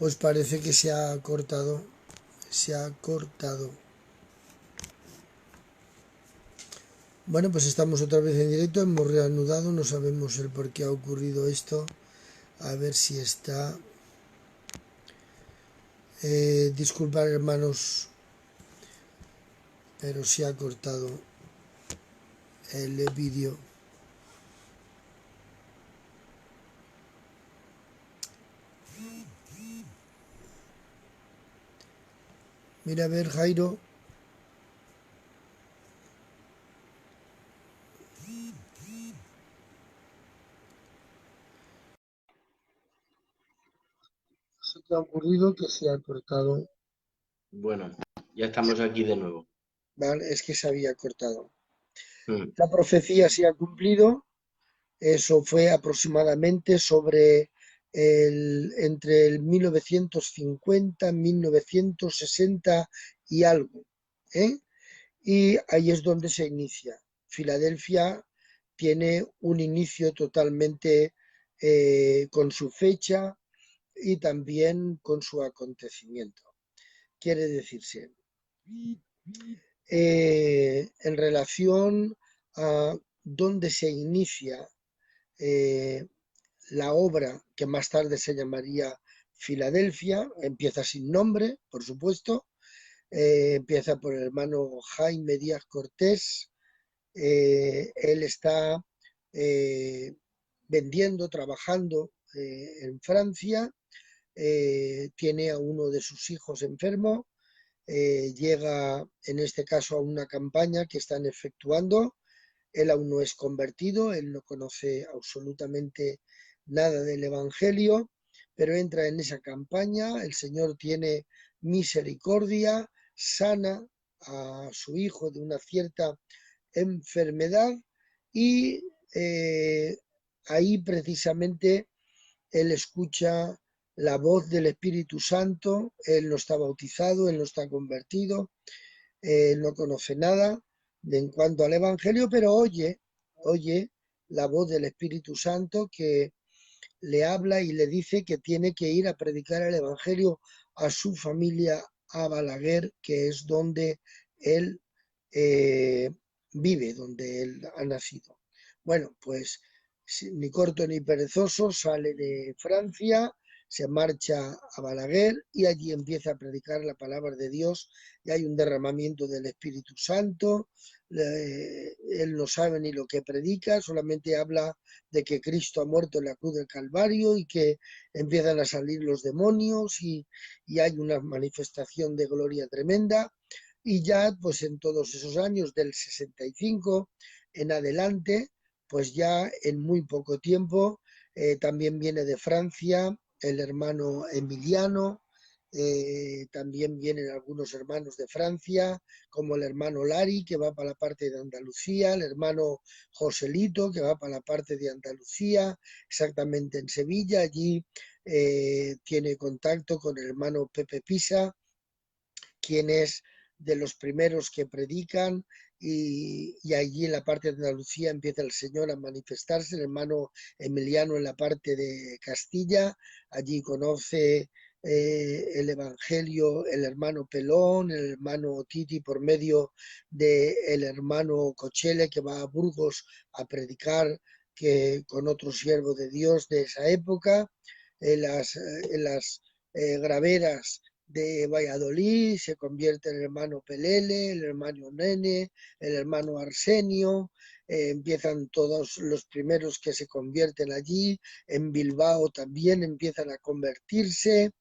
Pues parece que se ha cortado. Se ha cortado. Bueno, pues estamos otra vez en directo, hemos reanudado, no sabemos el por qué ha ocurrido esto. A ver si está... disculpad hermanos, pero se ha cortado el vídeo. Mira a ver, Jairo. ¿Qué ha ocurrido? Que se ha cortado. Bueno, ya estamos aquí de nuevo. Vale, es que se había cortado. Mm. La profecía se ha cumplido. Eso fue aproximadamente entre el 1950, 1960 y algo, ¿eh? Y ahí es donde se inicia. Filadelfia tiene un inicio totalmente con su fecha y también con su acontecimiento. Quiere decirse, en relación a dónde se inicia eh, la obra que más tarde se llamaría Filadelfia, empieza sin nombre, por supuesto, empieza por el hermano Jaime Díaz Cortés. Él está vendiendo, trabajando en Francia, tiene a uno de sus hijos enfermo, llega en este caso a una campaña que están efectuando. Él aún no es convertido, él no conoce absolutamente nada del Evangelio, pero entra en esa campaña, el Señor tiene misericordia, sana a su hijo de una cierta enfermedad y ahí precisamente él escucha la voz del Espíritu Santo, él no está bautizado, él no está convertido, no conoce nada en cuanto al Evangelio, pero oye la voz del Espíritu Santo que le habla y le dice que tiene que ir a predicar el Evangelio a su familia, a Balaguer, que es donde él eh, vive, donde él ha nacido. Bueno, pues ni corto ni perezoso, sale de Francia, se marcha a Balaguer y allí empieza a predicar la palabra de Dios y hay un derramamiento del Espíritu Santo. Él no sabe ni lo que predica, solamente habla de que Cristo ha muerto en la cruz del Calvario y que empiezan a salir los demonios y hay una manifestación de gloria tremenda. Y ya, pues en todos esos años del 65 en adelante, pues ya en muy poco tiempo, también viene de Francia el hermano Emiliano, también vienen algunos hermanos de Francia, como el hermano Lari, que va para la parte de Andalucía, el hermano Joselito, que va para la parte de Andalucía, exactamente en Sevilla. Allí tiene contacto con el hermano Pepe Pisa, quien es de los primeros que predican, y allí en la parte de Andalucía empieza el Señor a manifestarse, el hermano Emiliano en la parte de Castilla, allí conoce el Evangelio el hermano Pelón, el hermano Titi por medio del hermano Cochele que va a Burgos a predicar que con otro siervo de Dios de esa época, en las graveras de Valladolid, se convierte en el hermano Pelele, el hermano Nene, el hermano Arsenio, empiezan todos los primeros que se convierten allí, en Bilbao también empiezan a convertirse,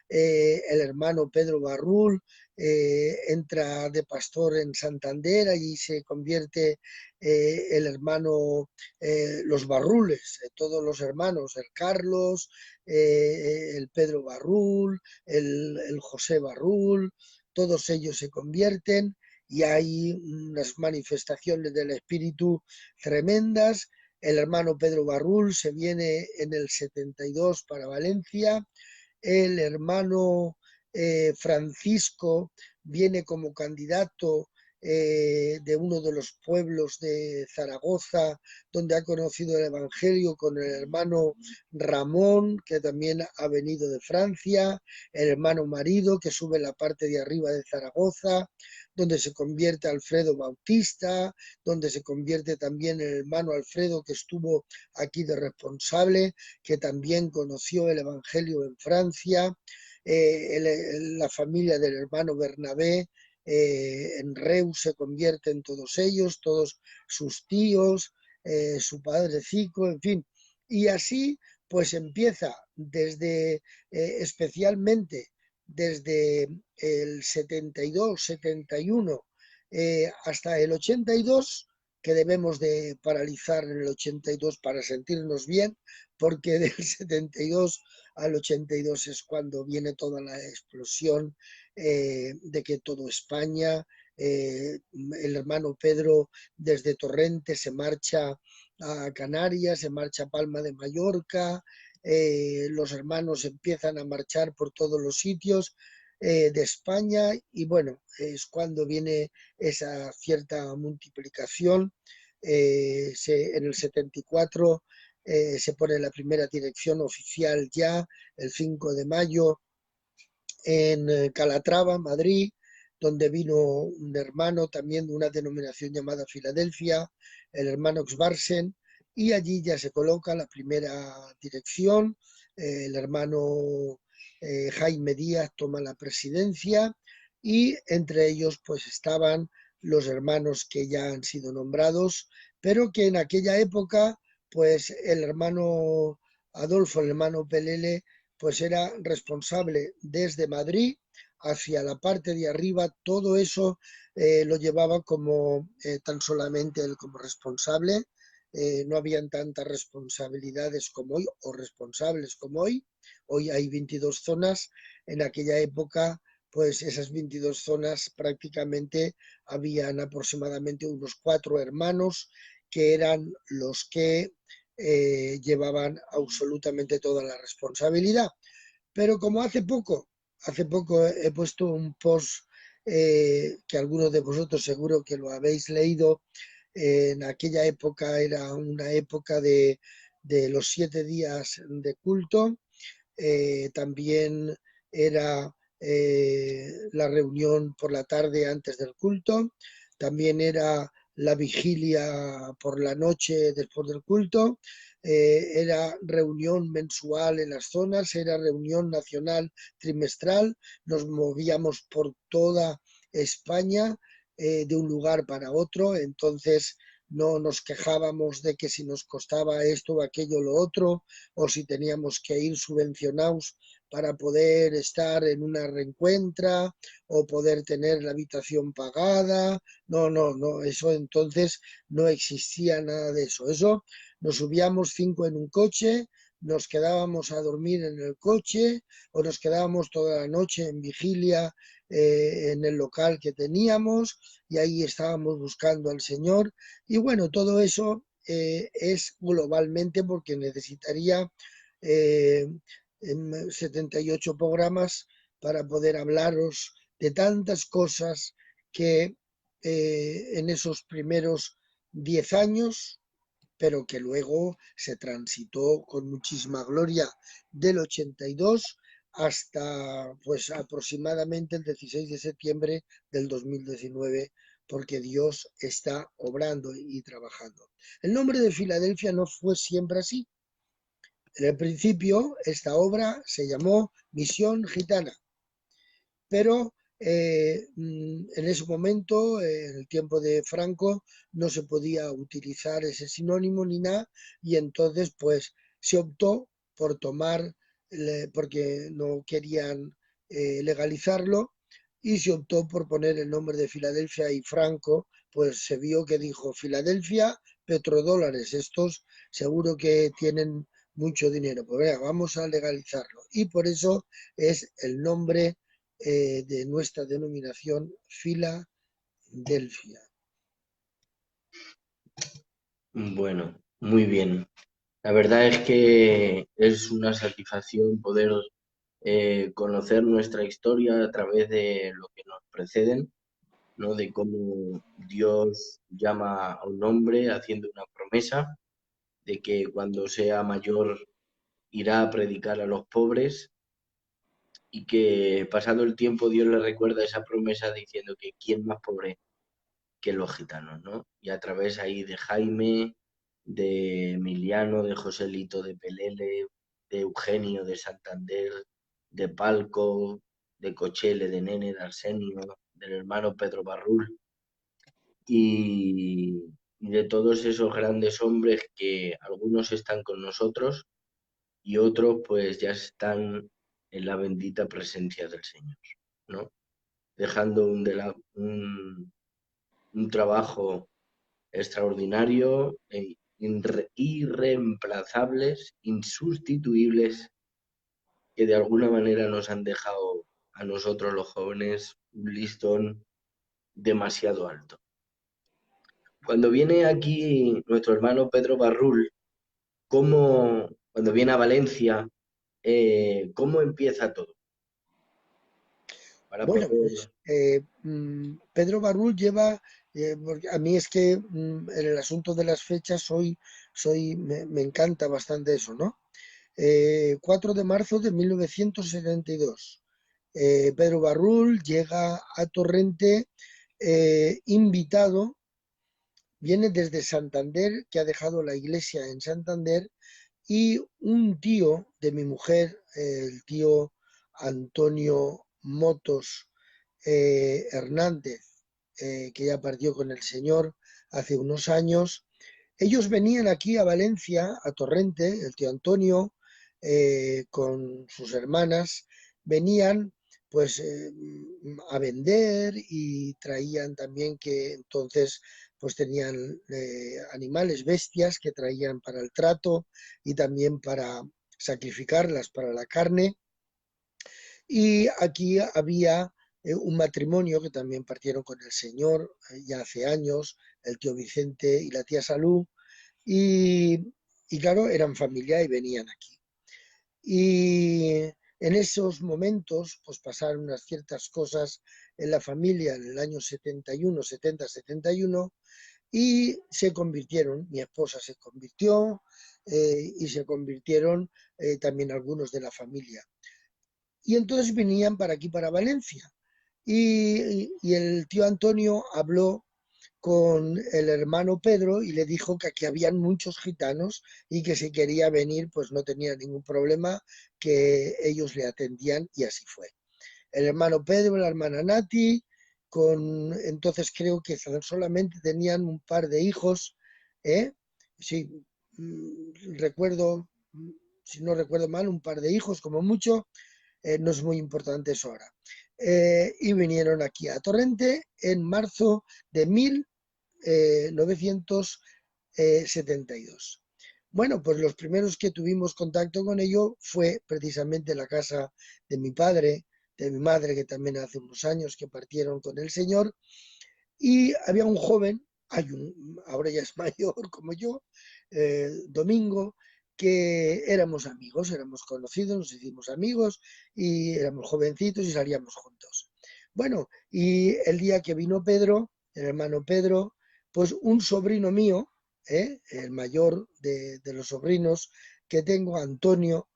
el hermano Pedro Barrul entra de pastor en Santander, allí se convierte el hermano, los Barrules, todos los hermanos, el Carlos, el Pedro Barrul, el José Barrul, todos ellos se convierten y hay unas manifestaciones del Espíritu tremendas. El hermano Pedro Barrul se viene en el 72 para Valencia, el hermano Francisco viene como candidato de uno de los pueblos de Zaragoza, donde ha conocido el Evangelio con el hermano Ramón, que también ha venido de Francia, el hermano marido, que sube la parte de arriba de Zaragoza, donde se convierte Alfredo Bautista, donde se convierte también el hermano Alfredo, que estuvo aquí de responsable, que también conoció el Evangelio en Francia, la familia del hermano Bernabé, en Reus se convierten todos ellos, todos sus tíos, su padre Cico, en fin. Y así pues empieza desde, especialmente desde el 72, 71 hasta el 82, que debemos de paralizar en el 82 para sentirnos bien, porque del 72 al 82 es cuando viene toda la explosión de que todo España, el hermano Pedro desde Torrente se marcha a Canarias, se marcha a Palma de Mallorca, los hermanos empiezan a marchar por todos los sitios de España y bueno, es cuando viene esa cierta multiplicación. En el 74 se pone la primera dirección oficial ya, el 5 de mayo, en Calatrava, Madrid, donde vino un hermano también de una denominación llamada Filadelfia, el hermano Xbarsen, y allí ya se coloca la primera dirección, el hermano Jaime Díaz toma la presidencia y entre ellos pues estaban los hermanos que ya han sido nombrados, pero que en aquella época pues el hermano Adolfo, el hermano Pelele, pues era responsable desde Madrid hacia la parte de arriba, todo eso lo llevaba como tan solamente él como responsable, no habían tantas responsabilidades como hoy o responsables como hoy. Hoy hay 22 zonas, en aquella época pues esas 22 zonas prácticamente habían aproximadamente unos 4 hermanos que eran los que llevaban absolutamente toda la responsabilidad. Pero como hace poco he puesto un post que algunos de vosotros seguro que lo habéis leído, en aquella época era una época de los 7 días de culto, también era la reunión por la tarde antes del culto, también era la vigilia por la noche después del culto, era reunión mensual en las zonas, era reunión nacional trimestral, nos movíamos por toda España de un lugar para otro, entonces no nos quejábamos de que si nos costaba esto o aquello o lo otro, o si teníamos que ir subvencionados para poder estar en una reencuentra o poder tener la habitación pagada. No, no, no, eso entonces no existía nada de eso. Eso nos subíamos 5 en un coche, nos quedábamos a dormir en el coche o nos quedábamos toda la noche en vigilia en el local que teníamos y ahí estábamos buscando al Señor. Y bueno, todo eso es globalmente porque necesitaría 78 programas para poder hablaros de tantas cosas que en esos primeros 10 años, pero que luego se transitó con muchísima gloria del 82 hasta pues aproximadamente el 16 de septiembre del 2019, porque Dios está obrando y trabajando. El nombre de Filadelfia no fue siempre así. En el principio, esta obra se llamó Misión Gitana, pero en ese momento, en el tiempo de Franco, no se podía utilizar ese sinónimo ni nada, y entonces pues se optó por tomar, porque no querían legalizarlo, y se optó por poner el nombre de Filadelfia, y Franco pues se vio que dijo Filadelfia, petrodólares, estos seguro que tienen mucho dinero, pues venga, vamos a legalizarlo. Y por eso es el nombre de nuestra denominación Filadelfia. Bueno, muy bien. La verdad es que es una satisfacción poder conocer nuestra historia a través de lo que nos preceden ¿no? De cómo Dios llama a un hombre haciendo una promesa de que cuando sea mayor irá a predicar a los pobres y que pasado el tiempo Dios le recuerda esa promesa diciendo que quién más pobre que los gitanos, ¿no? Y a través ahí de Jaime, de Emiliano, de Joselito de Pelele, de Eugenio de Santander, de Palco, de Cochele, de Nene, de Arsenio, del hermano Pedro Barrul y de todos esos grandes hombres que algunos están con nosotros y otros pues ya están en la bendita presencia del Señor, ¿no? Dejando un trabajo extraordinario, irreemplazables, insustituibles, que de alguna manera nos han dejado a nosotros los jóvenes un listón demasiado alto. Cuando viene aquí nuestro hermano Pedro Barrul, cuando viene a Valencia, cómo empieza todo? Para Bueno, poder... pues Pedro Barrul lleva, porque a mí es que en el asunto de las fechas me encanta bastante eso, ¿no? 4 de marzo de 1972. Pedro Barrul llega a Torrente invitado, viene desde Santander, que ha dejado la iglesia en Santander, y un tío de mi mujer, el tío Antonio Motos Hernández, que ya partió con el Señor hace unos años. Ellos venían aquí a Valencia, a Torrente, el tío Antonio, con sus hermanas, venían pues a vender y traían también que entonces pues tenían animales, bestias que traían para el trato y también para sacrificarlas para la carne. Y aquí había un matrimonio que también partieron con el Señor ya hace años, el tío Vicente y la tía Salud, y, y claro, eran familia y venían aquí. Y en esos momentos, pues pasaron unas ciertas cosas en la familia en el año 71, 70, 71, y se convirtieron, mi esposa se convirtió y se convirtieron también algunos de la familia. Y entonces venían para aquí, para Valencia. Y el tío Antonio habló con el hermano Pedro y le dijo que aquí habían muchos gitanos y que si quería venir pues no tenía ningún problema, que ellos le atendían y así fue. El hermano Pedro, la hermana Nati, entonces creo que solamente tenían un par de hijos, ¿eh? Sí, recuerdo, si no recuerdo mal, un par de hijos como mucho, no es muy importante eso ahora. Y vinieron aquí a Torrente en marzo de 1972. Bueno, pues los primeros que tuvimos contacto con ello fue precisamente la casa de mi padre, de mi madre, que también hace unos años que partieron con el Señor, y había un joven, ahora ya es mayor como yo, Domingo, que éramos amigos, éramos conocidos, nos hicimos amigos y éramos jovencitos y salíamos juntos. Bueno, y el día que vino Pedro, el hermano Pedro, pues un sobrino mío, el mayor de los sobrinos que tengo, Antonio,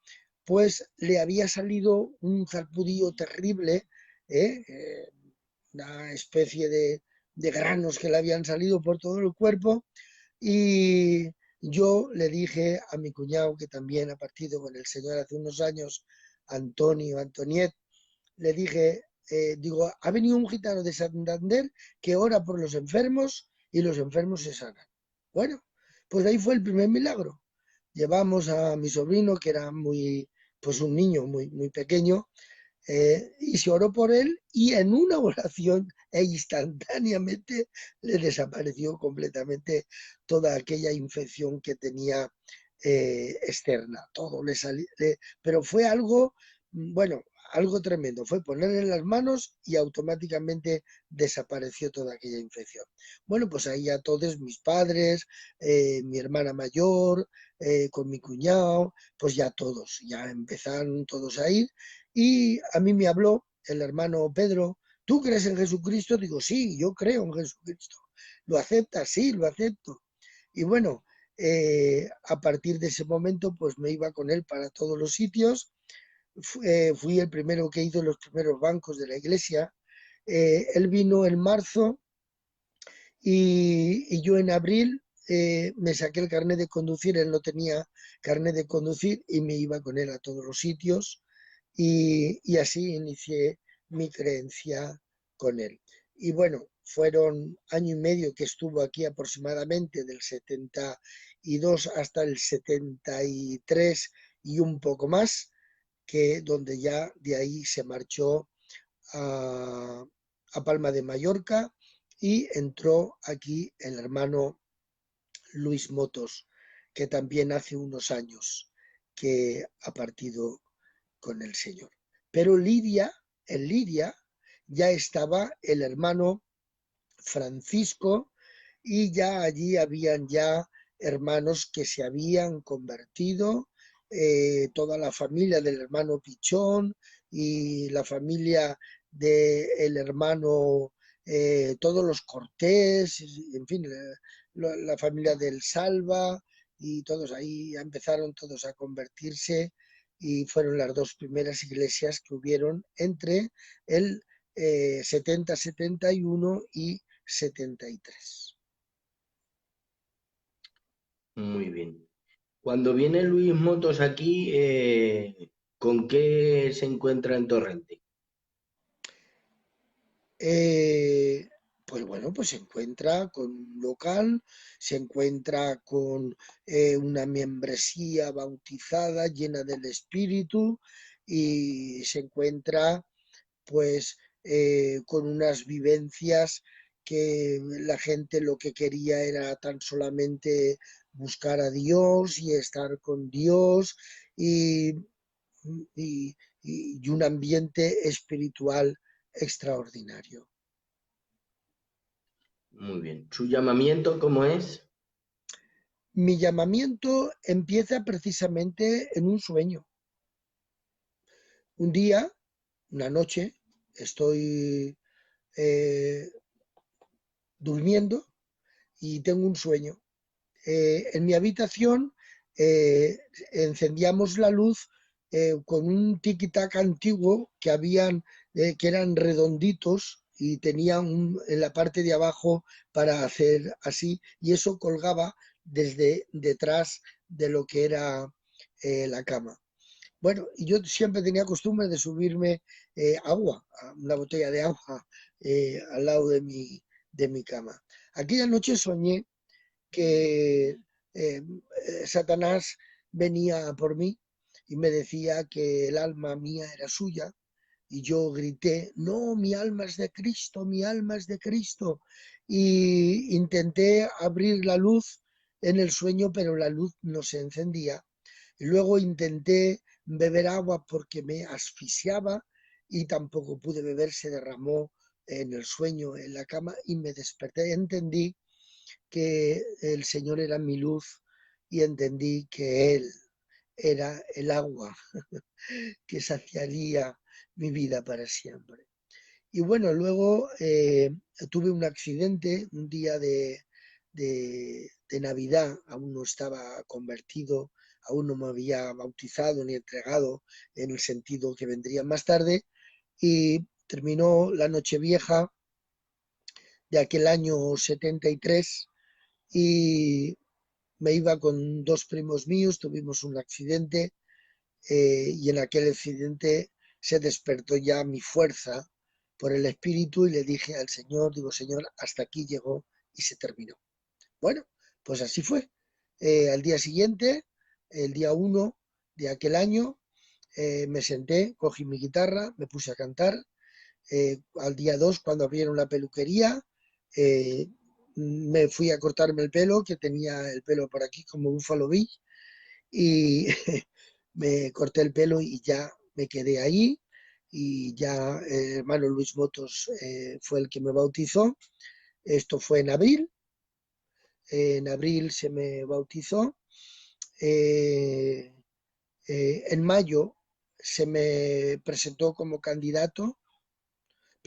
pues le había salido un zarpudillo terrible, ¿eh? Una especie de granos que le habían salido por todo el cuerpo, y yo le dije a mi cuñado, que también ha partido con el Señor hace unos años, Antonio, Antoniet, le dije, digo, ha venido un gitano de Santander que ora por los enfermos y los enfermos se sanan. Bueno, pues ahí fue el primer milagro. Llevamos a mi sobrino, que era pues un niño muy pequeño, y se oró por él y en una oración instantáneamente le desapareció completamente toda aquella infección que tenía externa, todo le salió, pero fue algo, bueno, algo tremendo, fue ponerle las manos y automáticamente desapareció toda aquella infección. Bueno, pues ahí ya todos mis padres, mi hermana mayor, con mi cuñado, pues ya todos, ya empezaron todos a ir, y a mí me habló el hermano Pedro ¿tú crees en Jesucristo? Digo, sí, yo creo en Jesucristo. ¿Lo aceptas? Sí, lo acepto. Y bueno, a partir de ese momento, pues me iba con él para todos los sitios. Fui el primero que hizo los primeros bancos de la iglesia. Él vino en marzo y yo en abril me saqué el carnet de conducir, él no tenía carnet de conducir y me iba con él a todos los sitios y así inicié mi creencia con él. Y bueno, fueron año y medio que estuvo aquí aproximadamente, del 72 hasta el 73 y un poco más, que donde ya de ahí se marchó a, a Palma de Mallorca y entró aquí el hermano Luis Motos, que también hace unos años que ha partido con el Señor. Pero en Lidia ya estaba el hermano Francisco y ya allí habían ya hermanos que se habían convertido, toda la familia del hermano Pichón y la familia del hermano, todos los Cortés, en fin, la familia del Salva y todos ahí empezaron todos a convertirse y fueron las dos primeras iglesias que hubieron entre el 70-71 y 73. Muy bien. Cuando viene Luis Motos aquí, ¿con qué se encuentra en Torrente? Eh, pues bueno, pues se encuentra con un local, se encuentra con una membresía bautizada llena del Espíritu y se encuentra pues con unas vivencias que la gente lo que quería era tan solamente buscar a Dios y estar con Dios y, y, y un ambiente espiritual extraordinario. Muy bien. ¿Su llamamiento cómo es? Mi llamamiento empieza precisamente en un sueño. Un día, una noche, estoy eh, durmiendo y tengo un sueño. En mi habitación eh, encendíamos la luz con un tiki-tac antiguo que habían, que eran redonditos y tenían en la parte de abajo para hacer así, y eso colgaba desde detrás de lo que era la cama. Bueno, y yo siempre tenía costumbre de subirme agua, una botella de agua al lado de mi cama. Aquella noche soñé que Satanás venía por mí y me decía que el alma mía era suya y yo grité, no, mi alma es de Cristo, mi alma es de Cristo. Y intenté abrir la luz en el sueño, pero la luz no se encendía. Y luego intenté beber agua porque me asfixiaba y tampoco pude beber, se derramó en el sueño, en la cama y me desperté. Entendí que el Señor era mi luz y entendí que Él era el agua que saciaría mi vida para siempre. Y bueno, luego tuve un accidente un día de Navidad, aún no estaba convertido, aún no me había bautizado ni entregado en el sentido que vendría más tarde, y terminó la Nochevieja de aquel año 73 y me iba con dos primos míos, tuvimos un accidente y en aquel accidente se despertó ya mi fuerza por el espíritu y le dije al Señor, digo, Señor, hasta aquí llegó y se terminó. Bueno, pues así fue. Al día siguiente, el día 1 de aquel año, me senté, cogí mi guitarra, me puse a cantar. Al día 2, cuando abrieron la peluquería, eh, me fui a cortarme el pelo, que tenía el pelo por aquí como Buffalo Bill, y me corté el pelo y ya me quedé ahí. Y ya el hermano Luis Motos fue el que me bautizó. Esto fue en abril se me bautizó. Eh, en mayo se me presentó como candidato,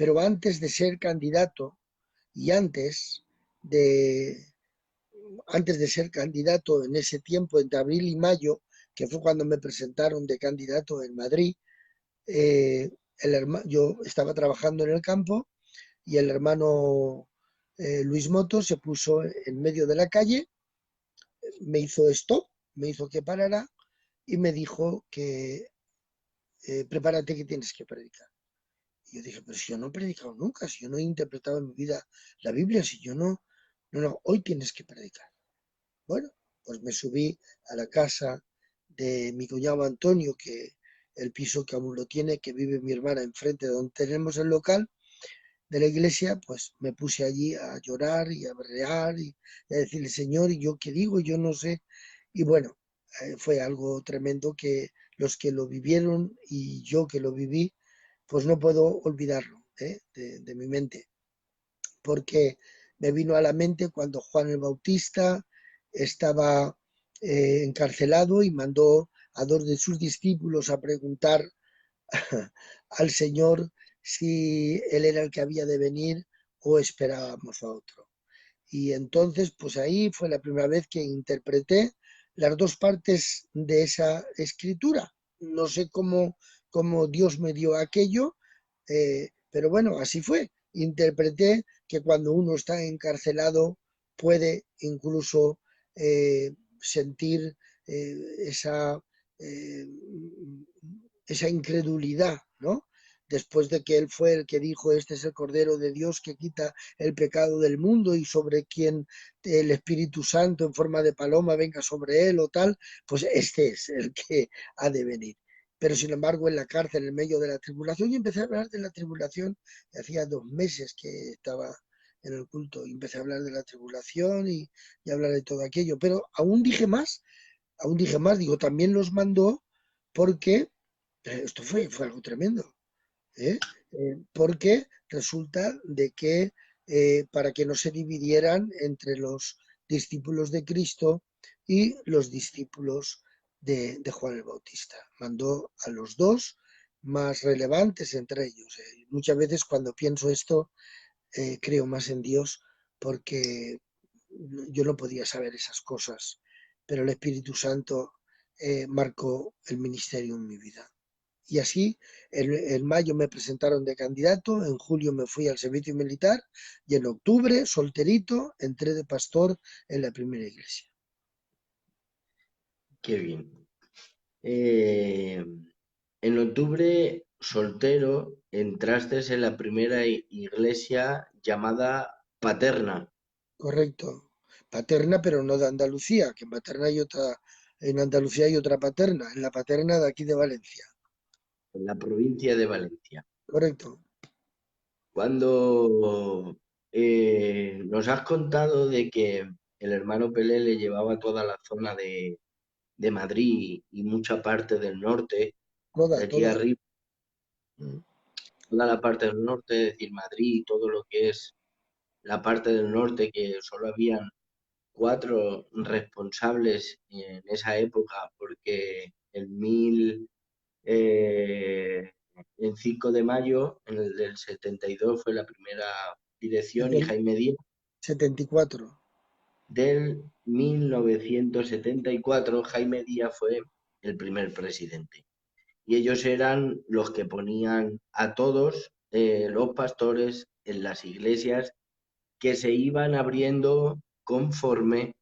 pero antes de ser candidato y de, antes de ser candidato en ese tiempo, entre abril y mayo, que fue cuando me presentaron de candidato en Madrid, yo estaba trabajando en el campo y el hermano Luis Moto se puso en medio de la calle, me hizo stop, me hizo que parara y me dijo que prepárate que tienes que predicar. Y yo dije, pero si yo no he predicado nunca, si yo no he interpretado en mi vida la Biblia, si yo no, hoy tienes que predicar. Bueno, pues me subí a la casa de mi cuñado Antonio, que el piso que aún lo tiene, que vive mi hermana enfrente de donde tenemos el local de la iglesia, pues me puse allí a llorar y a berrear y a decirle, Señor, ¿y yo qué digo? Yo no sé. Y bueno, fue algo tremendo que los que lo vivieron y yo que lo viví, pues no puedo olvidarlo de mi mente, porque me vino a la mente cuando Juan el Bautista estaba encarcelado y mandó a dos de sus discípulos a preguntar al Señor si Él era el que había de venir o esperábamos a otro. Y entonces, pues ahí fue la primera vez que interpreté las dos partes de esa escritura. No sé cómo Dios me dio aquello, pero bueno, así fue. Interpreté que cuando uno está encarcelado puede incluso sentir eh, esa, eh, esa incredulidad, ¿no? Después de que Él fue el que dijo, este es el Cordero de Dios que quita el pecado del mundo y sobre quien el Espíritu Santo en forma de paloma venga sobre él o tal, pues este es el que ha de venir. Pero sin embargo, en la cárcel, en medio de la tribulación, y empecé a hablar de la tribulación, hacía 2 meses que estaba en el culto, y empecé a hablar de la tribulación y hablar de todo aquello, pero aún dije más, digo, también los mandó porque esto fue algo tremendo, ¿eh? Porque resulta de que para que no se dividieran entre los discípulos de Cristo y los discípulos de Juan el Bautista. Mandó a los dos más relevantes entre ellos. Muchas veces cuando pienso esto, creo más en Dios porque yo no podía saber esas cosas, pero el Espíritu Santo marcó el ministerio en mi vida. Y así, en mayo me presentaron de candidato, en julio me fui al servicio militar y en octubre, solterito, entré de pastor en la primera iglesia. Qué bien. En octubre, soltero, entraste en la primera iglesia llamada Paterna, Correcto. Paterna, pero no de Andalucía, que en Andalucía hay otra paterna, en la paterna de aquí de Valencia. en la provincia de Valencia. Correcto. Cuando nos has contado de que el hermano Pelé le llevaba toda la zona de Madrid y mucha parte del norte, de Toda, aquí toda. arriba, Mm. toda la parte del norte, es decir, Madrid, todo lo que es la parte del norte, que solo habían 4 responsables en esa época, porque eh, el 5 de mayo en el del 72 fue la primera dirección y Desde el Jaime Díaz 74. del 1974, Jaime Díaz fue el primer presidente. Y ellos eran los que ponían a todos los pastores en las iglesias que se iban abriendo conforme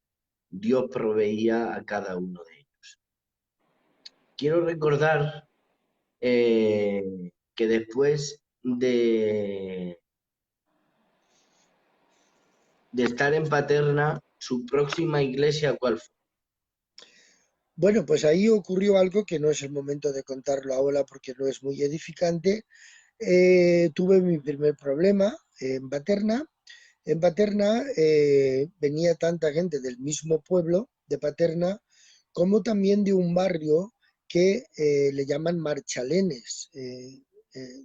Dios proveía a cada uno de ellos. Quiero recordar que después de estar en Paterna, su próxima iglesia, ¿cuál fue? Bueno, pues ahí ocurrió algo que no es el momento de contarlo ahora porque no es muy edificante. Tuve mi primer problema en Paterna. En Paterna venía tanta gente del mismo pueblo de Paterna como también de un barrio que le llaman Marchalenes,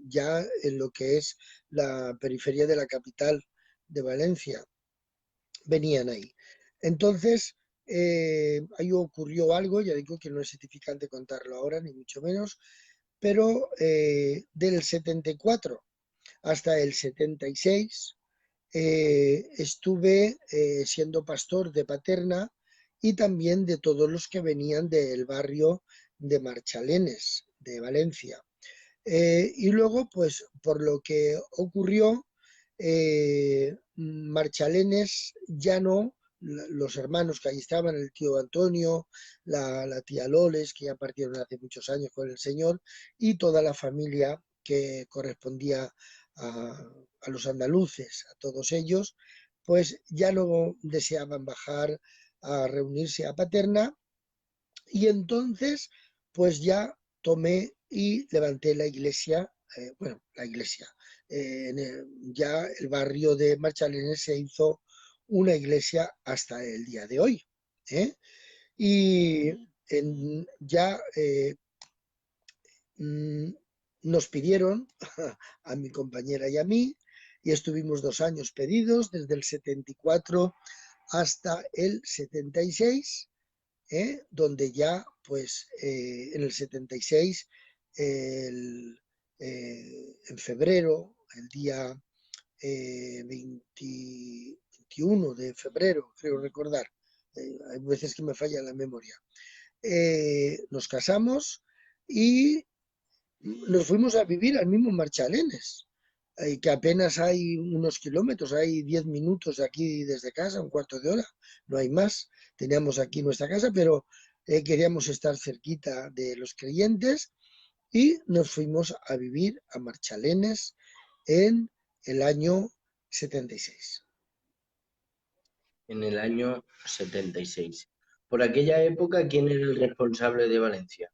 ya en lo que es la periferia de la capital de Valencia. Venían ahí. Entonces, ahí ocurrió algo, ya digo que no es edificante contarlo ahora, ni mucho menos, pero del 74 hasta el 76 estuve siendo pastor de Paterna y también de todos los que venían del barrio de Marchalenes, de Valencia. Y luego, pues por lo que ocurrió, Marchalenes ya no, los hermanos que ahí estaban, el tío Antonio, la tía Loles, que ya partieron hace muchos años con el Señor, y toda la familia que correspondía a los andaluces, a todos ellos, pues ya no deseaban bajar a reunirse a Paterna y entonces pues ya tomé y levanté la iglesia, bueno, la iglesia, ya el barrio de Marchalenes se hizo una iglesia hasta el día de hoy. ¿eh? Y ya mm, nos pidieron a mi compañera y a mí, y estuvimos 2 años pedidos, desde el 74 hasta el 76, donde ya, pues, en el 76, en febrero, el día 21 de febrero, creo recordar, hay veces que me falla la memoria, nos casamos y nos fuimos a vivir al mismo Marchalenes, que apenas hay unos kilómetros, hay 10 minutos de aquí desde casa, un cuarto de hora, no hay más. Teníamos aquí nuestra casa, pero queríamos estar cerquita de los creyentes y nos fuimos a vivir a Marchalenes en el año 76. En el año 76. Por aquella época, ¿quién era el responsable de Valencia?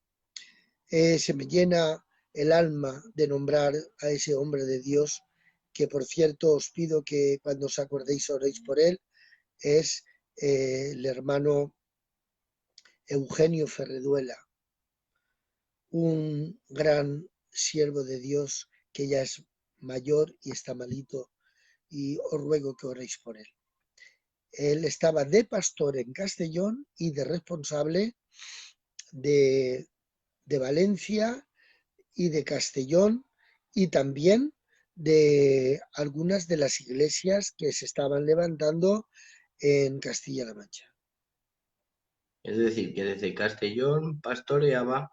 Se me llena el alma de nombrar a ese hombre de Dios, que por cierto os pido que cuando os acordéis oréis por él, es el hermano Eugenio Ferreduela, un gran siervo de Dios que ya es mayor y está malito, y os ruego que oréis por él. Él estaba de pastor en Castellón y de responsable de, de Valencia y de Castellón, y también de algunas de las iglesias que se estaban levantando en Castilla-La Mancha. Es decir, que desde Castellón pastoreaba,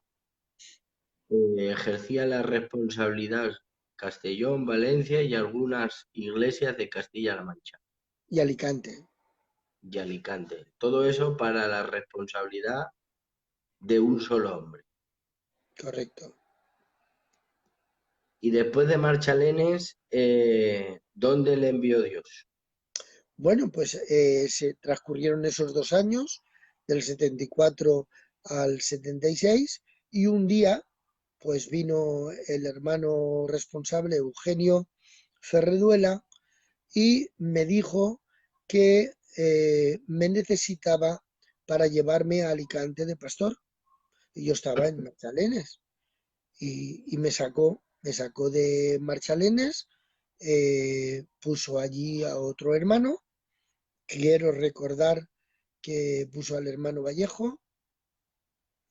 ejercía la responsabilidad Castellón, Valencia y algunas iglesias de Castilla-La Mancha Y Alicante, y Alicante. Todo eso para la responsabilidad de un solo hombre. correcto. Y después de Marchalenes, ¿dónde le envió Dios? Bueno, pues se transcurrieron esos 2 años, del 74 al 76, y un día, pues vino el hermano responsable, Eugenio Ferreduela, y me dijo que me necesitaba para llevarme a Alicante de pastor. Y yo estaba en Marchalenes, y me sacó de Marchalenes, puso allí a otro hermano. Quiero recordar que puso al hermano Vallejo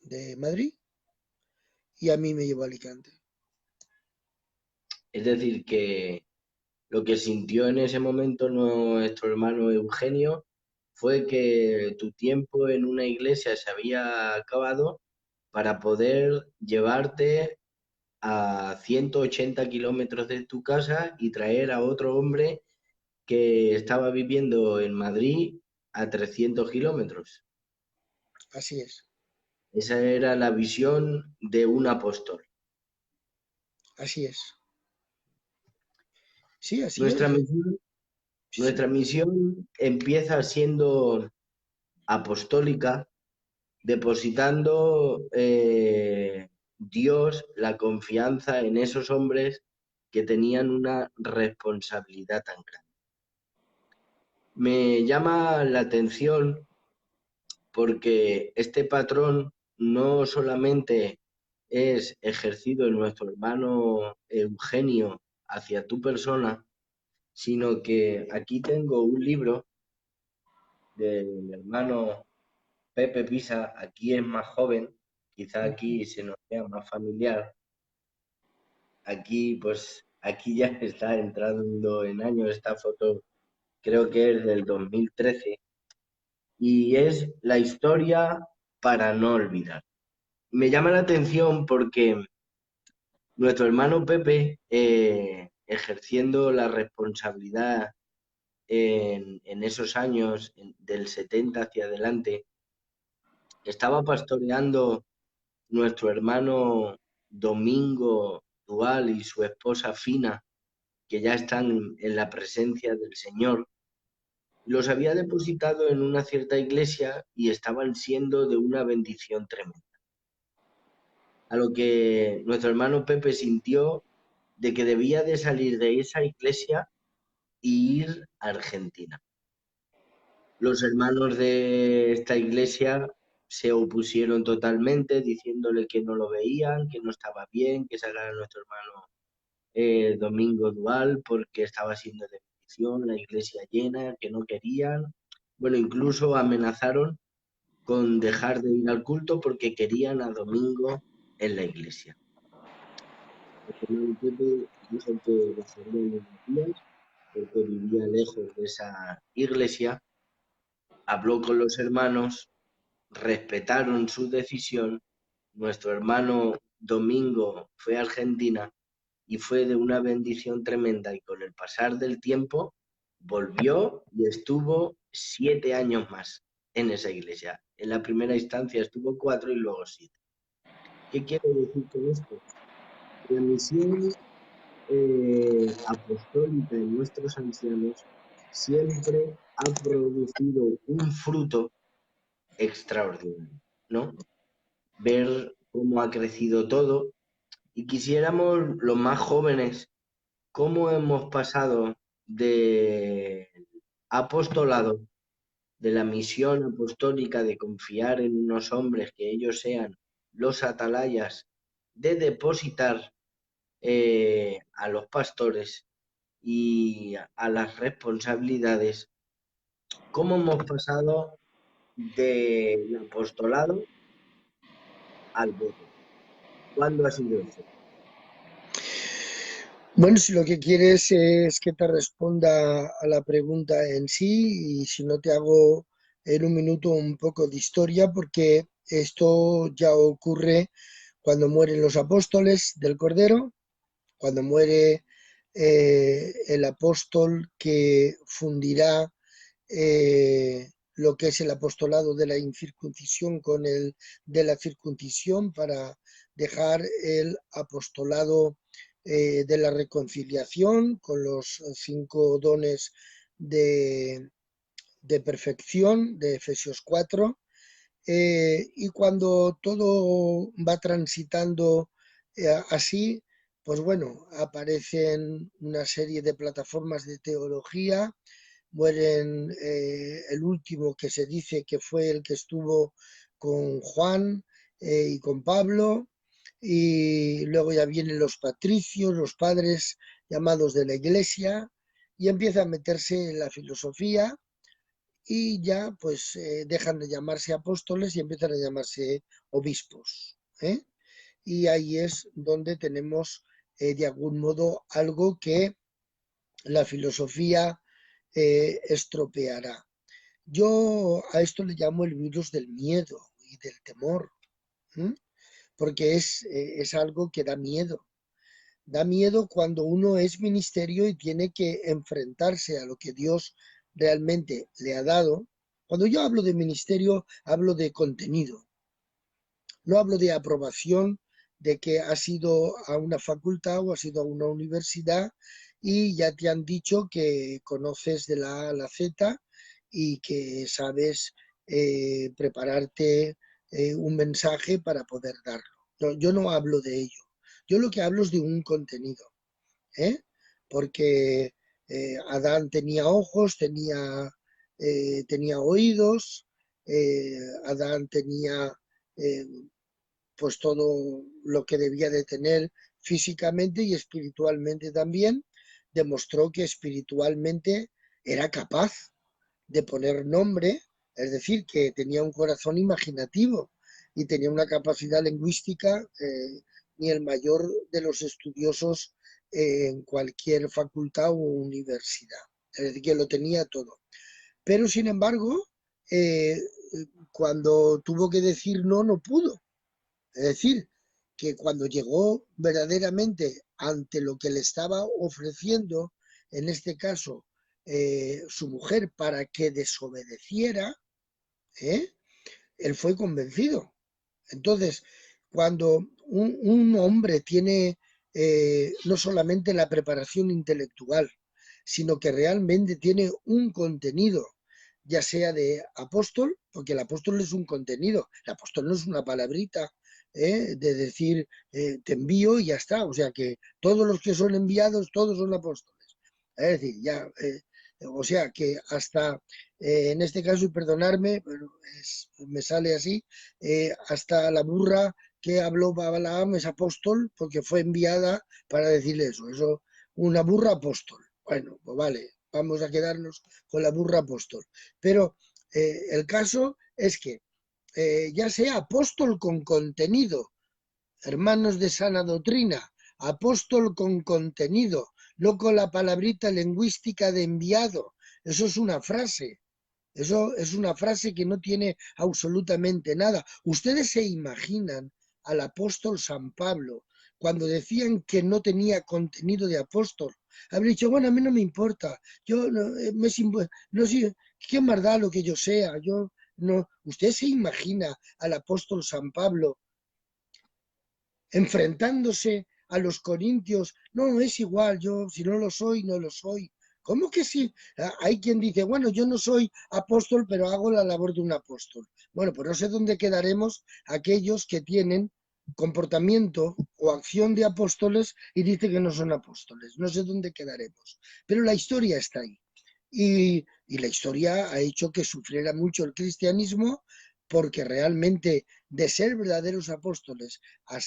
de Madrid y a mí me llevó a Alicante. Es decir, que lo que sintió en ese momento nuestro hermano Eugenio fue que tu tiempo en una iglesia se había acabado para poder llevarte a 180 kilómetros de tu casa y traer a otro hombre que estaba viviendo en Madrid a 300 kilómetros. Así es, Esa era la visión de un apóstol. así es. Sí, así Nuestra es. misión, Sí, sí. nuestra misión empieza siendo apostólica, depositando Dios la confianza en esos hombres que tenían una responsabilidad tan grande. Me llama la atención porque este patrón no solamente es ejercido en nuestro hermano Eugenio hacia tu persona, sino que aquí tengo un libro del hermano Pepe Pisa, aquí es más joven, quizá aquí se nos vea más familiar. Aquí pues aquí ya está entrando en años. Esta foto creo que es del 2013 y es la historia para no olvidar. Me llama la atención porque nuestro hermano Pepe, ejerciendo la responsabilidad en esos años, del 70 hacia adelante, estaba pastoreando nuestro hermano Domingo Dual y su esposa Fina, que ya están en la presencia del Señor. Los había depositado en una cierta iglesia y estaban siendo de una bendición tremenda. A lo que nuestro hermano Pepe sintió de que debía de salir de esa iglesia e ir a Argentina. Los hermanos de esta iglesia se opusieron totalmente, diciéndole que no lo veían, que no estaba bien, que sacara a nuestro hermano Domingo Dual porque estaba siendo de bendición, la iglesia llena, que no querían. Bueno, incluso amenazaron con dejar de ir al culto porque querían a Domingo en la iglesia. El hermano Pepe dijo que bajaría unos días porque vivía lejos de esa iglesia, habló con los hermanos, respetaron su decisión. Nuestro hermano Domingo fue a Argentina y fue de una bendición tremenda y con el pasar del tiempo volvió y estuvo 7 años más en esa iglesia. En la primera instancia estuvo 4 y luego 7. ¿Qué quiero decir con esto? La misión apostólica en nuestros ancianos siempre ha producido un fruto extraordinario, ¿no? Ver cómo ha crecido todo y quisiéramos los más jóvenes cómo hemos pasado del apostolado, de la misión apostólica de confiar en unos hombres que ellos sean los atalayas, de depositar a los pastores y a las responsabilidades, cómo hemos pasado del apostolado al voto. ¿Cuándo ha sido eso? Bueno, si lo que quieres es que te responda a la pregunta en sí, y si no te hago en un minuto un poco de historia, porque esto ya ocurre cuando mueren los apóstoles del Cordero, cuando muere el apóstol que fundirá lo que es el apostolado de la incircuncisión con el de la circuncisión para dejar el apostolado de la reconciliación con los 5 dones de, de perfección de Efesios 4. Y cuando todo va transitando así, pues bueno, aparecen una serie de plataformas de teología, mueren el último que se dice que fue el que estuvo con Juan y con Pablo, y luego ya vienen los patricios, los padres llamados de la iglesia, y empieza a meterse en la filosofía y ya pues dejan de llamarse apóstoles y empiezan a llamarse obispos. Y ahí es donde tenemos de algún modo algo que la filosofía estropeará. Yo a esto le llamo el virus del miedo y del temor, ¿eh? Porque es algo que da miedo. Da miedo cuando uno es ministerio y tiene que enfrentarse a lo que Dios realmente le ha dado. Cuando yo hablo de ministerio, hablo de contenido. No hablo de aprobación, de que has ido a una facultad o has ido a una universidad y ya te han dicho que conoces de la A a la Z y que sabes prepararte un mensaje para poder darlo. No, yo no hablo de ello. Yo lo que hablo es de un contenido, ¿eh? Porque Adán tenía ojos, tenía oídos, Adán tenía eh, pues todo lo que debía de tener físicamente y espiritualmente también, demostró que espiritualmente era capaz de poner nombre, es decir, que tenía un corazón imaginativo y tenía una capacidad lingüística ni el mayor de los estudiosos en cualquier facultad o universidad. Es decir, que lo tenía todo. Pero, sin embargo, eh, cuando tuvo que decir no, no pudo. Es decir, que cuando llegó verdaderamente ante lo que le estaba ofreciendo, en este caso, su mujer para que desobedeciera, ¿eh? Él fue convencido. Entonces, cuando un hombre tiene no solamente la preparación intelectual, sino que realmente tiene un contenido, ya sea de apóstol, porque el apóstol es un contenido, el apóstol no es una palabrita de decir te envío y ya está, o sea que todos los que son enviados, todos son apóstoles. Es decir, ya, o sea que hasta en este caso, y perdonarme, pero me sale así, hasta la burra que habló Balaam es apóstol porque fue enviada para decirle eso. Eso, una burra apóstol. Bueno, pues vale, vamos a quedarnos con la burra apóstol. Pero el caso es que ya sea apóstol con contenido, hermanos de sana doctrina, apóstol con contenido, no con la palabrita lingüística de enviado. Eso es una frase. Eso es una frase que no tiene absolutamente nada. Ustedes se imaginan al apóstol San Pablo cuando decían que no tenía contenido de apóstol. Habría dicho, bueno, a mí no me importa. Yo no, no sé, ¿qué más da lo que yo sea? Yo no. ¿Usted se imagina al apóstol San Pablo enfrentándose a los corintios? No, es igual, yo si no lo soy, no lo soy. ¿Cómo que sí? Hay quien dice, bueno, yo no soy apóstol, pero hago la labor de un apóstol. Bueno, pues no sé dónde quedaremos aquellos que tienen comportamiento o acción de apóstoles y dicen que no son apóstoles. No sé dónde quedaremos. Pero la historia está ahí. Y la historia ha hecho que sufriera mucho el cristianismo porque realmente de ser verdaderos apóstoles a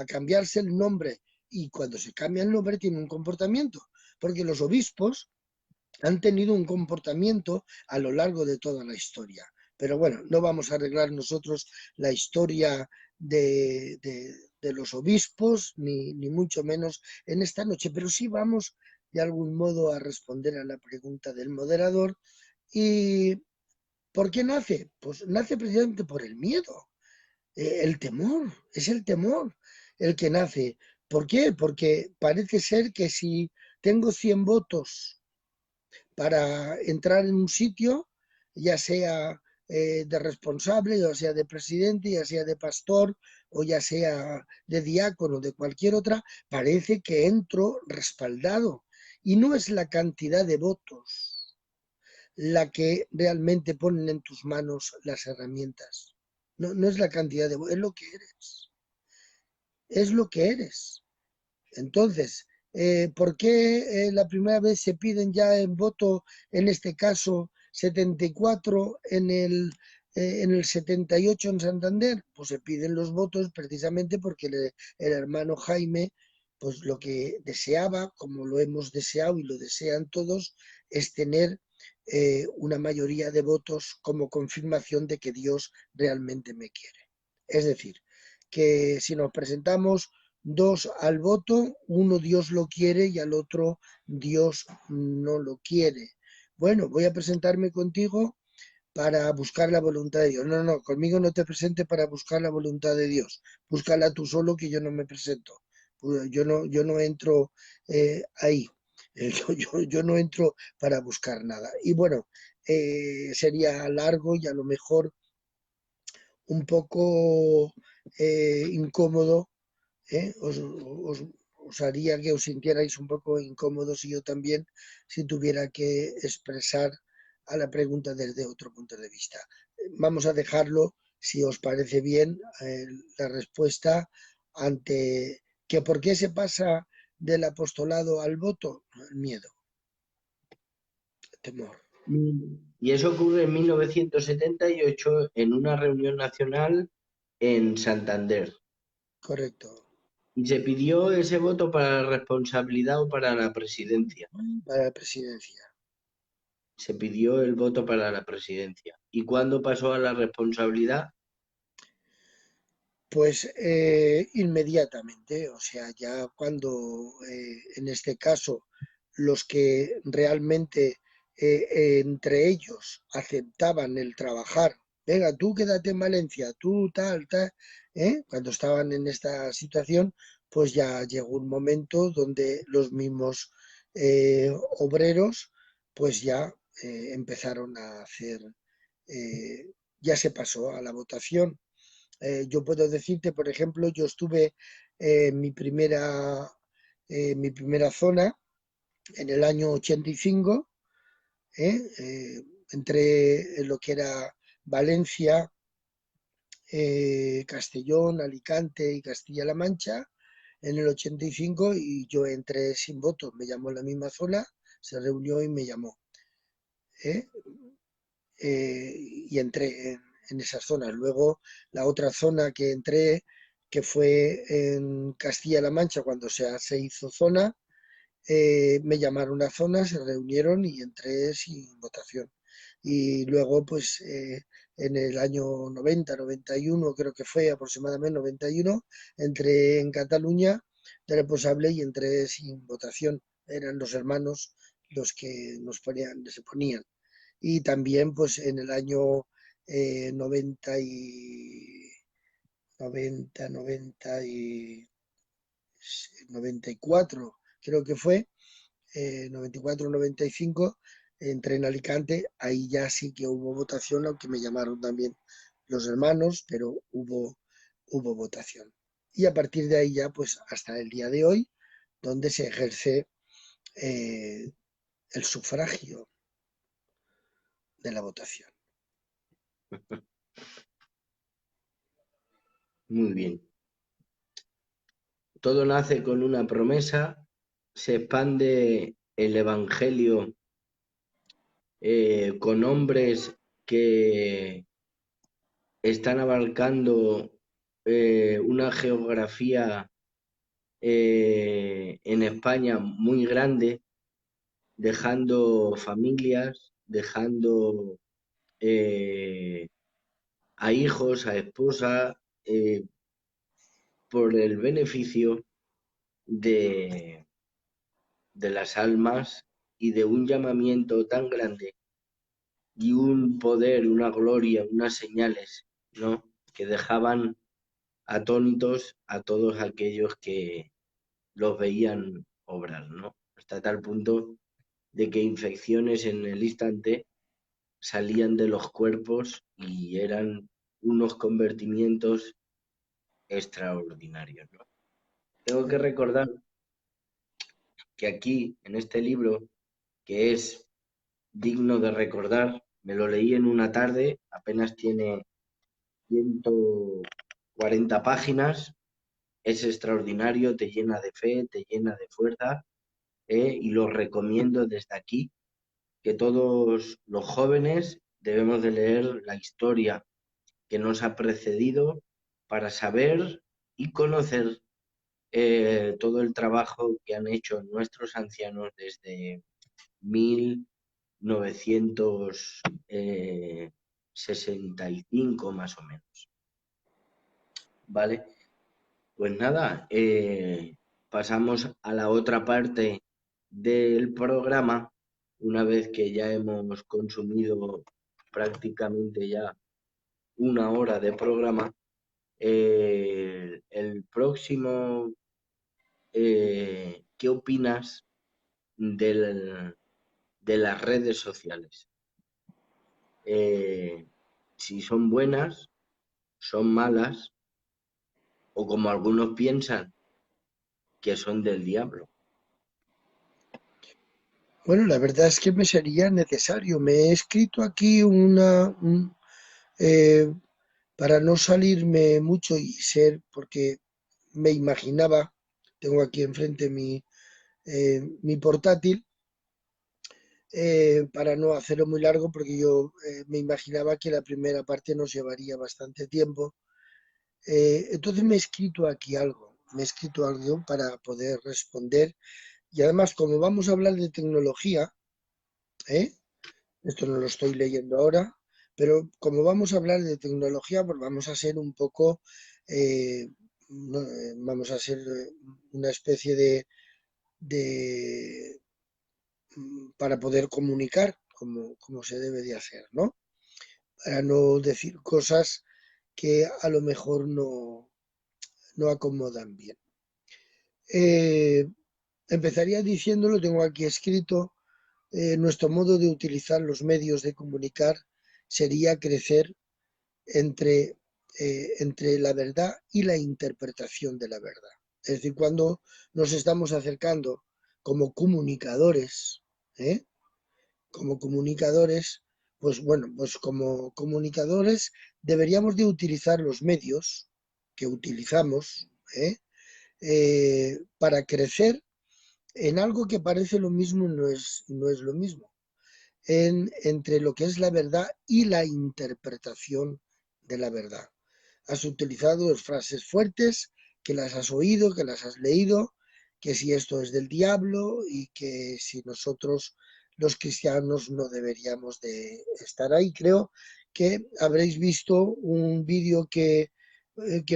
cambiarse el nombre, y cuando se cambia el nombre tiene un comportamiento, porque los obispos han tenido un comportamiento a lo largo de toda la historia. Pero bueno, no vamos a arreglar nosotros la historia de los obispos, ni mucho menos en esta noche, pero sí vamos de algún modo a responder a la pregunta del moderador. ¿Y por qué nace? Pues nace precisamente por el miedo. El temor, es el temor el que nace. ¿Por qué? Porque parece ser que si tengo 100 votos para entrar en un sitio, ya sea de responsable, ya sea de presidente, ya sea de pastor o ya sea de diácono, de cualquier otra, parece que entro respaldado. Y no es la cantidad de votos la que realmente ponen en tus manos las herramientas. No, no es la cantidad de votos, es lo que eres. Es lo que eres. Entonces, ¿por qué la primera vez se piden ya en voto, en este caso 74 en el 78 en Santander? Pues se piden los votos precisamente porque el hermano Jaime, pues lo que deseaba, como lo hemos deseado y lo desean todos, es tener una mayoría de votos como confirmación de que Dios realmente me quiere. Es decir, que si nos presentamos dos al voto, uno Dios lo quiere y al otro Dios no lo quiere. Bueno, voy a presentarme contigo para buscar la voluntad de Dios. No, no, conmigo no te presentes para buscar la voluntad de Dios. Búscala tú solo, que yo no me presento. Yo no entro ahí. Yo no entro para buscar nada. Y bueno, sería largo y a lo mejor un poco incómodo. ¿eh? Os haría que os sintierais un poco incómodos, y yo también, si tuviera que expresar a la pregunta desde otro punto de vista. Vamos a dejarlo, si os parece bien, la respuesta ante que por qué se pasa del apostolado al voto. El miedo, el temor. Y eso ocurre en 1978 en una reunión nacional en Santander. Correcto. Y se pidió ese voto para la responsabilidad o para la presidencia. Para la presidencia. Se pidió el voto para la presidencia. ¿Y cuándo pasó a la responsabilidad? Pues inmediatamente, o sea, ya cuando en este caso los que realmente entre ellos aceptaban el trabajar, venga, tú quédate en Valencia, tú tal, tal, cuando estaban en esta situación, pues ya llegó un momento donde los mismos obreros pues ya empezaron a hacer, ya se pasó a la votación. Yo puedo decirte, por ejemplo, yo estuve en mi primera zona en el año 85, ¿eh? Entre lo que era Valencia, Castellón, Alicante y Castilla-La Mancha en el 85 y yo entré sin voto. Me llamó la misma zona, se reunió y me llamó. ¿Eh? Y entré en esas zonas. Luego, la otra zona que entré, que fue en Castilla-La Mancha, cuando se hizo zona, me llamaron a zona, se reunieron y entré sin votación. Y luego, pues, en el año 90, 91, creo que fue aproximadamente 91, entré en Cataluña de responsable y entré sin votación. Eran los hermanos los que nos ponían, se ponían. Y también pues en el año 90 y 90, 90 y 94, creo que fue, 94, 95, entré en Alicante, ahí ya sí que hubo votación, aunque me llamaron también los hermanos, pero hubo votación. Y a partir de ahí ya, pues hasta el día de hoy, donde se ejerce el sufragio de la votación. Muy bien. Todo nace con una promesa, se expande el Evangelio con hombres que están abarcando una geografía en España muy grande, dejando familias, dejando a hijos, a esposa, por el beneficio de, de las almas y de un llamamiento tan grande y un poder, una gloria, unas señales, ¿no? Que dejaban atónitos a todos aquellos que los veían obrar, ¿no? Hasta tal punto de que infecciones en el instante salían de los cuerpos y eran unos convertimientos extraordinarios, ¿no? Tengo que recordar que aquí, en este libro, que es digno de recordar, me lo leí en una tarde, apenas tiene 140 páginas, es extraordinario, te llena de fe, te llena de fuerza, y lo recomiendo desde aquí, que todos los jóvenes debemos de leer la historia que nos ha precedido para saber y conocer todo el trabajo que han hecho nuestros ancianos desde 1965 más o menos. ¿Vale? Pues nada, pasamos a la otra parte del programa, una vez que ya hemos consumido prácticamente ya una hora de programa. El próximo, ¿qué opinas de las redes sociales? Si son buenas, son malas, o como algunos piensan, que son del diablo. Bueno, la verdad es que me sería necesario. Me he escrito aquí eh, para no salirme mucho y ser, porque me imaginaba, tengo aquí enfrente mi portátil, para no hacerlo muy largo, porque yo me imaginaba que la primera parte nos llevaría bastante tiempo. Entonces me he escrito algo para poder responder. Y además, como vamos a hablar de tecnología, ¿eh? Esto no lo estoy leyendo ahora, pero como vamos a hablar de tecnología, pues vamos a ser un poco vamos a ser una especie de para poder comunicar como se debe de hacer, ¿no? Para no decir cosas que a lo mejor no acomodan bien. Empezaría diciéndolo, tengo aquí escrito, nuestro modo de utilizar los medios de comunicar sería crecer entre la verdad y la interpretación de la verdad. Es decir, cuando nos estamos acercando como comunicadores, ¿eh? Como comunicadores, pues bueno, pues como comunicadores deberíamos de utilizar los medios que utilizamos, para crecer en algo que parece lo mismo y no es lo mismo, entre lo que es la verdad y la interpretación de la verdad. Has utilizado frases fuertes, que las has oído, que las has leído, que si esto es del diablo y que si nosotros los cristianos no deberíamos de estar ahí. Creo que habréis visto un vídeo que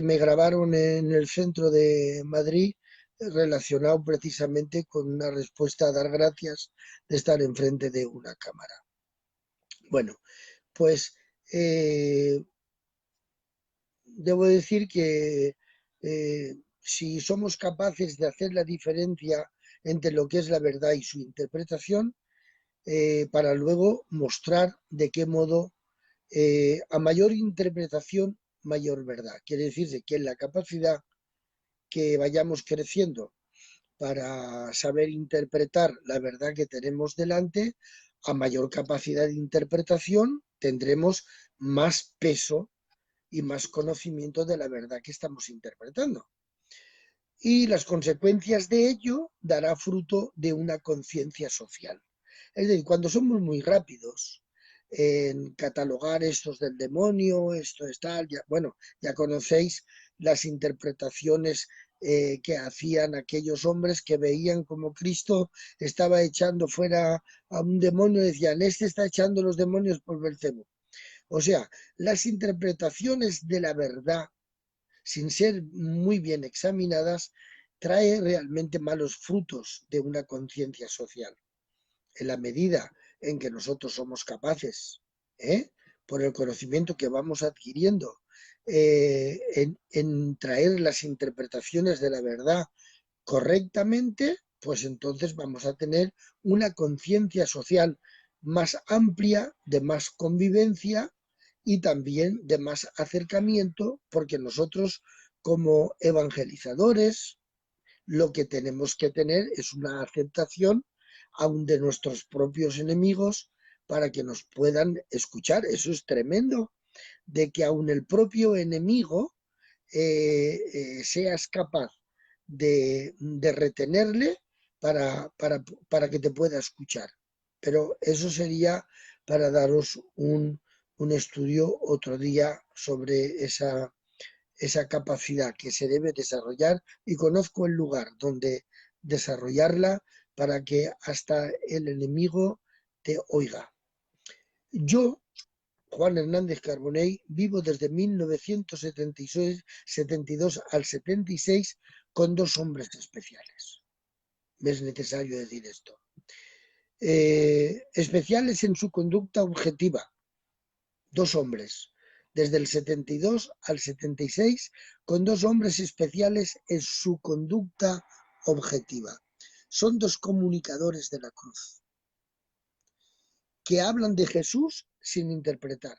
me grabaron en el centro de Madrid relacionado precisamente con una respuesta a dar gracias de estar enfrente de una cámara. Bueno, pues debo decir que si somos capaces de hacer la diferencia entre lo que es la verdad y su interpretación, para luego mostrar de qué modo a mayor interpretación, mayor verdad. Quiere decir que en la capacidad que vayamos creciendo para saber interpretar la verdad que tenemos delante, a mayor capacidad de interpretación tendremos más peso y más conocimiento de la verdad que estamos interpretando. Y las consecuencias de ello dará fruto de una conciencia social. Es decir, cuando somos muy rápidos en catalogar estos del demonio, esto es tal, ya, bueno, ya conocéis las interpretaciones que hacían aquellos hombres que veían como Cristo estaba echando fuera a un demonio, decían, este está echando los demonios por Belcebú. O sea, las interpretaciones de la verdad, sin ser muy bien examinadas, trae realmente malos frutos de una conciencia social. En la medida en que nosotros somos capaces, por el conocimiento que vamos adquiriendo, en traer las interpretaciones de la verdad correctamente, pues entonces vamos a tener una conciencia social más amplia, de más convivencia y también de más acercamiento, porque nosotros como evangelizadores lo que tenemos que tener es una aceptación aún de nuestros propios enemigos para que nos puedan escuchar. Eso es tremendo, de que aún el propio enemigo seas capaz de retenerle para que te pueda escuchar. Pero eso sería para daros un estudio otro día sobre esa capacidad que se debe desarrollar y conozco el lugar donde desarrollarla para que hasta el enemigo te oiga. Yo, Juan Hernández Carbonell, vivo desde 1972 al 76 con dos hombres especiales. Me es necesario decir esto. Especiales en su conducta objetiva, dos hombres, desde el 72 al 76, con dos hombres especiales en su conducta objetiva. Son dos comunicadores de la cruz, que hablan de Jesús sin interpretar.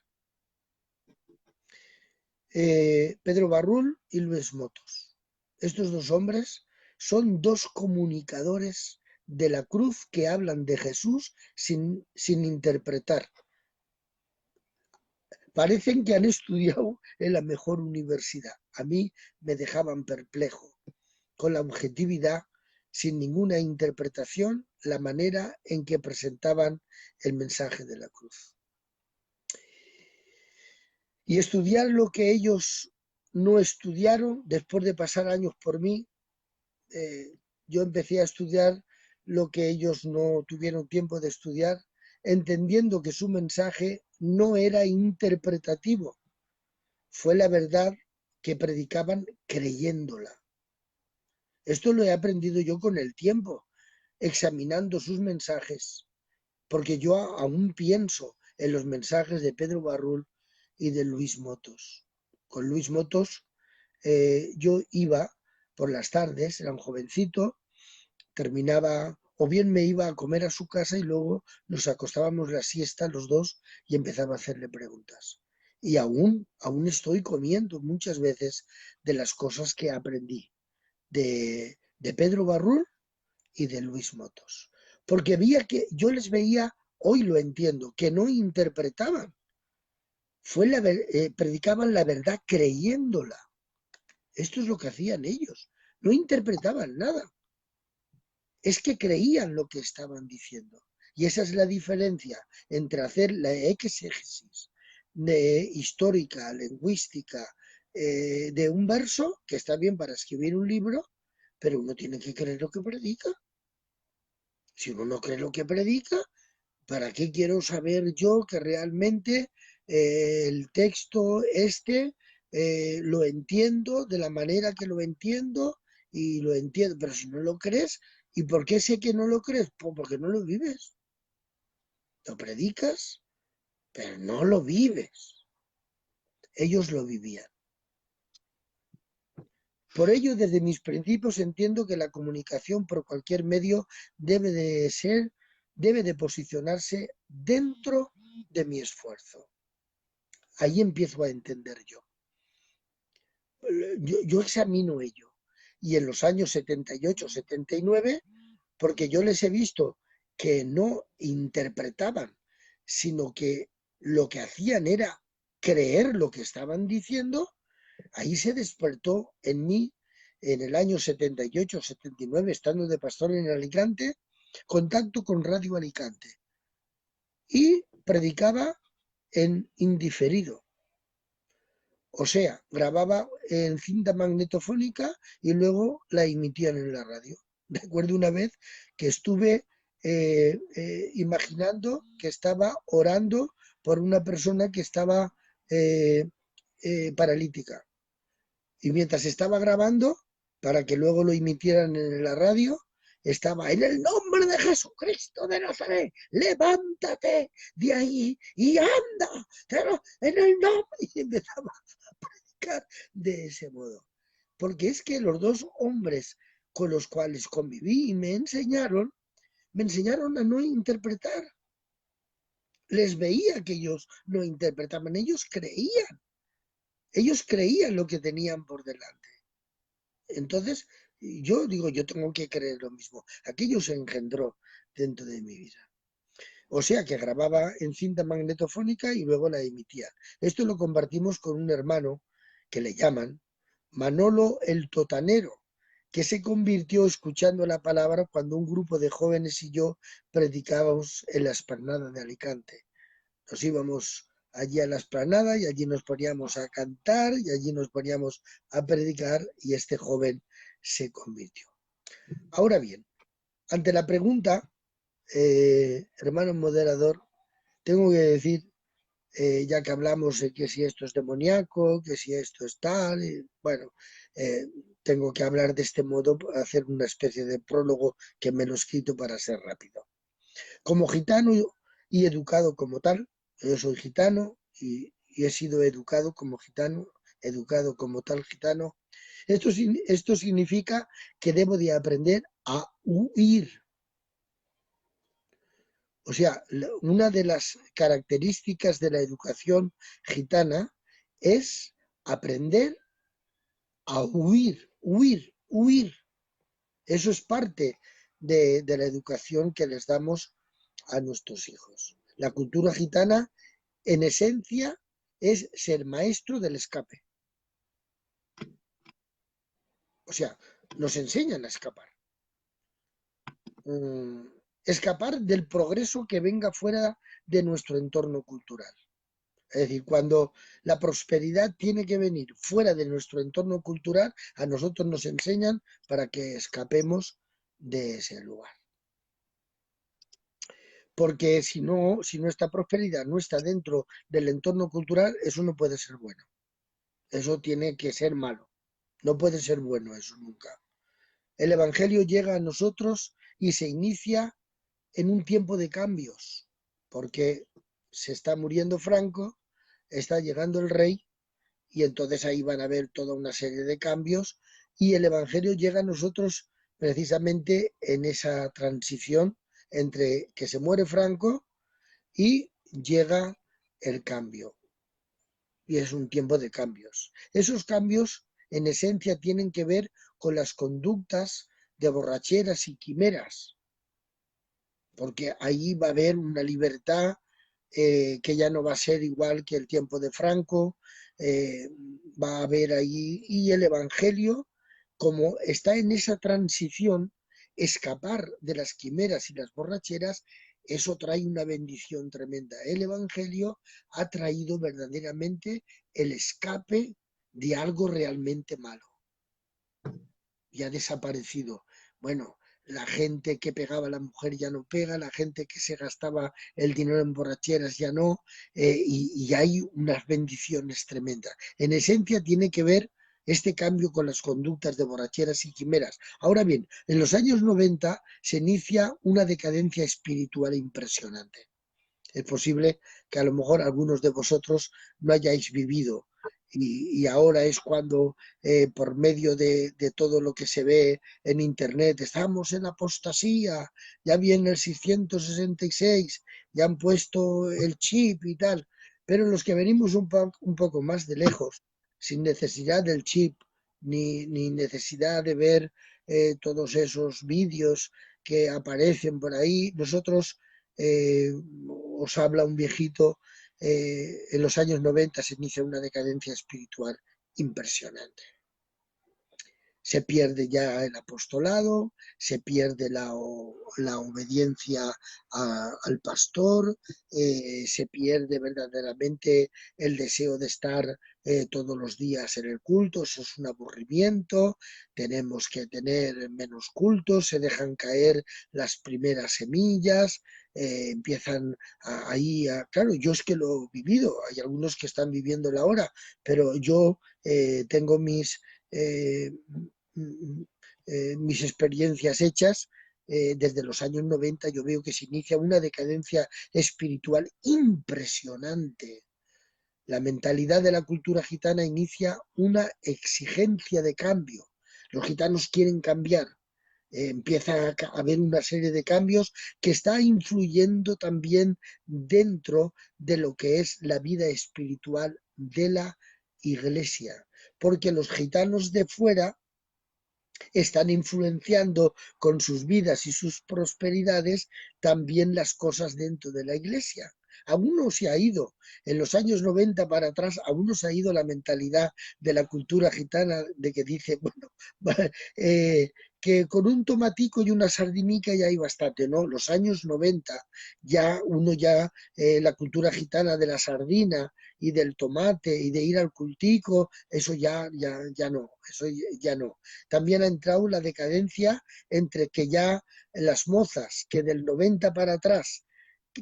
Pedro Barrul y Luis Motos. Estos dos hombres son dos comunicadores de la cruz que hablan de Jesús sin interpretar. Parecen que han estudiado en la mejor universidad. A mí me dejaban perplejo con la objetividad, sin ninguna interpretación, la manera en que presentaban el mensaje de la cruz. Y estudiar lo que ellos no estudiaron, después de pasar años por mí, yo empecé a estudiar lo que ellos no tuvieron tiempo de estudiar, entendiendo que su mensaje no era interpretativo, fue la verdad que predicaban creyéndola. Esto lo he aprendido yo con el tiempo, examinando sus mensajes, porque yo aún pienso en los mensajes de Pedro Barrul y de Luis Motos. Con Luis Motos yo iba por las tardes, era un jovencito, terminaba, o bien me iba a comer a su casa y luego nos acostábamos la siesta los dos y empezaba a hacerle preguntas. Y aún estoy comiendo muchas veces de las cosas que aprendí de Pedro Barrul y de Luis Motos. Porque veía que yo les veía, hoy lo entiendo, que no interpretaban. Predicaban la verdad creyéndola. Esto es lo que hacían ellos. No interpretaban nada. Es que creían lo que estaban diciendo. Y esa es la diferencia entre hacer la exégesis histórica, lingüística, de un verso, que está bien para escribir un libro, pero uno tiene que creer lo que predica. Si uno no cree lo que predica, ¿para qué quiero saber yo que realmente el texto lo entiendo de la manera que lo entiendo y lo entiendo? Pero si no lo crees, ¿y por qué sé que no lo crees? Pues porque no lo vives. Lo predicas, pero no lo vives. Ellos lo vivían. Por ello, desde mis principios entiendo que la comunicación por cualquier medio debe de posicionarse dentro de mi esfuerzo. Ahí empiezo a entender yo. Yo examino ello. Y en los años 78, 79, porque yo les he visto que no interpretaban, sino que lo que hacían era creer lo que estaban diciendo, ahí se despertó en mí, en el año 78, 79, estando de pastor en Alicante, contacto con Radio Alicante. Y predicaba en indiferido. O sea, grababa en cinta magnetofónica y luego la emitían en la radio. Recuerdo una vez que estuve imaginando que estaba orando por una persona que estaba paralítica. Y mientras estaba grabando, para que luego lo emitieran en la radio, estaba en el nombre de Jesucristo de Nazaret, levántate de ahí y anda, en el nombre, y empezaba a predicar de ese modo. Porque es que los dos hombres con los cuales conviví y me enseñaron a no interpretar. Les veía que ellos no interpretaban, ellos creían lo que tenían por delante. Entonces, yo digo, yo tengo que creer lo mismo. Aquello se engendró dentro de mi vida. O sea que grababa en cinta magnetofónica y luego la emitía. Esto lo compartimos con un hermano que le llaman Manolo el Totanero, que se convirtió escuchando la palabra cuando un grupo de jóvenes y yo predicábamos en la explanada de Alicante. Nos íbamos allí a la explanada y allí nos poníamos a cantar y allí nos poníamos a predicar y este joven se convirtió. Ahora bien, ante la pregunta, hermano moderador, tengo que decir, ya que hablamos de que si esto es demoníaco, que si esto es tal, bueno, tengo que hablar de este modo, hacer una especie de prólogo que me lo he escrito para ser rápido. Como gitano y educado como tal, yo soy gitano y he sido educado como gitano, educado como tal gitano. Esto significa que debo de aprender a huir. O sea, una de las características de la educación gitana es aprender a huir. Eso es parte de la educación que les damos a nuestros hijos. La cultura gitana, en esencia, es ser maestro del escape. O sea, nos enseñan a escapar. Escapar del progreso que venga fuera de nuestro entorno cultural. Es decir, cuando la prosperidad tiene que venir fuera de nuestro entorno cultural, a nosotros nos enseñan para que escapemos de ese lugar. Porque si no, si nuestra prosperidad no está dentro del entorno cultural, eso no puede ser bueno. Eso tiene que ser malo. No puede ser bueno eso nunca. El Evangelio llega a nosotros y se inicia en un tiempo de cambios, porque se está muriendo Franco, está llegando el rey y entonces ahí van a haber toda una serie de cambios y el Evangelio llega a nosotros precisamente en esa transición entre que se muere Franco y llega el cambio. Y es un tiempo de cambios. Esos cambios, en esencia, tienen que ver con las conductas de borracheras y quimeras, porque ahí va a haber una libertad que ya no va a ser igual que el tiempo de Franco, va a haber ahí, y el Evangelio, como está en esa transición, escapar de las quimeras y las borracheras, eso trae una bendición tremenda. El Evangelio ha traído verdaderamente el escape de algo realmente malo y ha desaparecido. Bueno, la gente que pegaba a la mujer ya no pega, la gente que se gastaba el dinero en borracheras ya no, y hay unas bendiciones tremendas. En esencia tiene que ver este cambio con las conductas de borracheras y quimeras. Ahora bien, en los años 90 se inicia una decadencia espiritual impresionante. Es posible que a lo mejor algunos de vosotros no hayáis vivido y ahora es cuando por medio de todo lo que se ve en Internet, estamos en apostasía, ya viene el 666, ya han puesto el chip y tal, pero los que venimos un poco más de lejos, sin necesidad del chip, ni necesidad de ver todos esos vídeos que aparecen por ahí, nosotros os habla un viejito, en los años 90 se inicia una decadencia espiritual impresionante. Se pierde ya el apostolado, se pierde la obediencia al pastor, se pierde verdaderamente el deseo de estar todos los días en el culto, eso es un aburrimiento, tenemos que tener menos cultos, se dejan caer las primeras semillas, empiezan claro, yo es que lo he vivido, hay algunos que están viviéndolo ahora, pero yo tengo mis experiencias hechas, desde los años 90 yo veo que se inicia una decadencia espiritual impresionante. La mentalidad de la cultura gitana inicia una exigencia de cambio. Los gitanos quieren cambiar. Empieza a haber una serie de cambios que está influyendo también dentro de lo que es la vida espiritual de la iglesia. Porque los gitanos de fuera están influenciando con sus vidas y sus prosperidades también las cosas dentro de la iglesia. Aún no se ha ido, en los años 90 para atrás, aún no se ha ido la mentalidad de la cultura gitana de que dice, bueno, que con un tomatico y una sardinica ya hay bastante, ¿no? Los años 90 la cultura gitana de la sardina y del tomate y de ir al cultico, eso ya no, eso ya no. También ha entrado la decadencia entre que ya las mozas que del 90 para atrás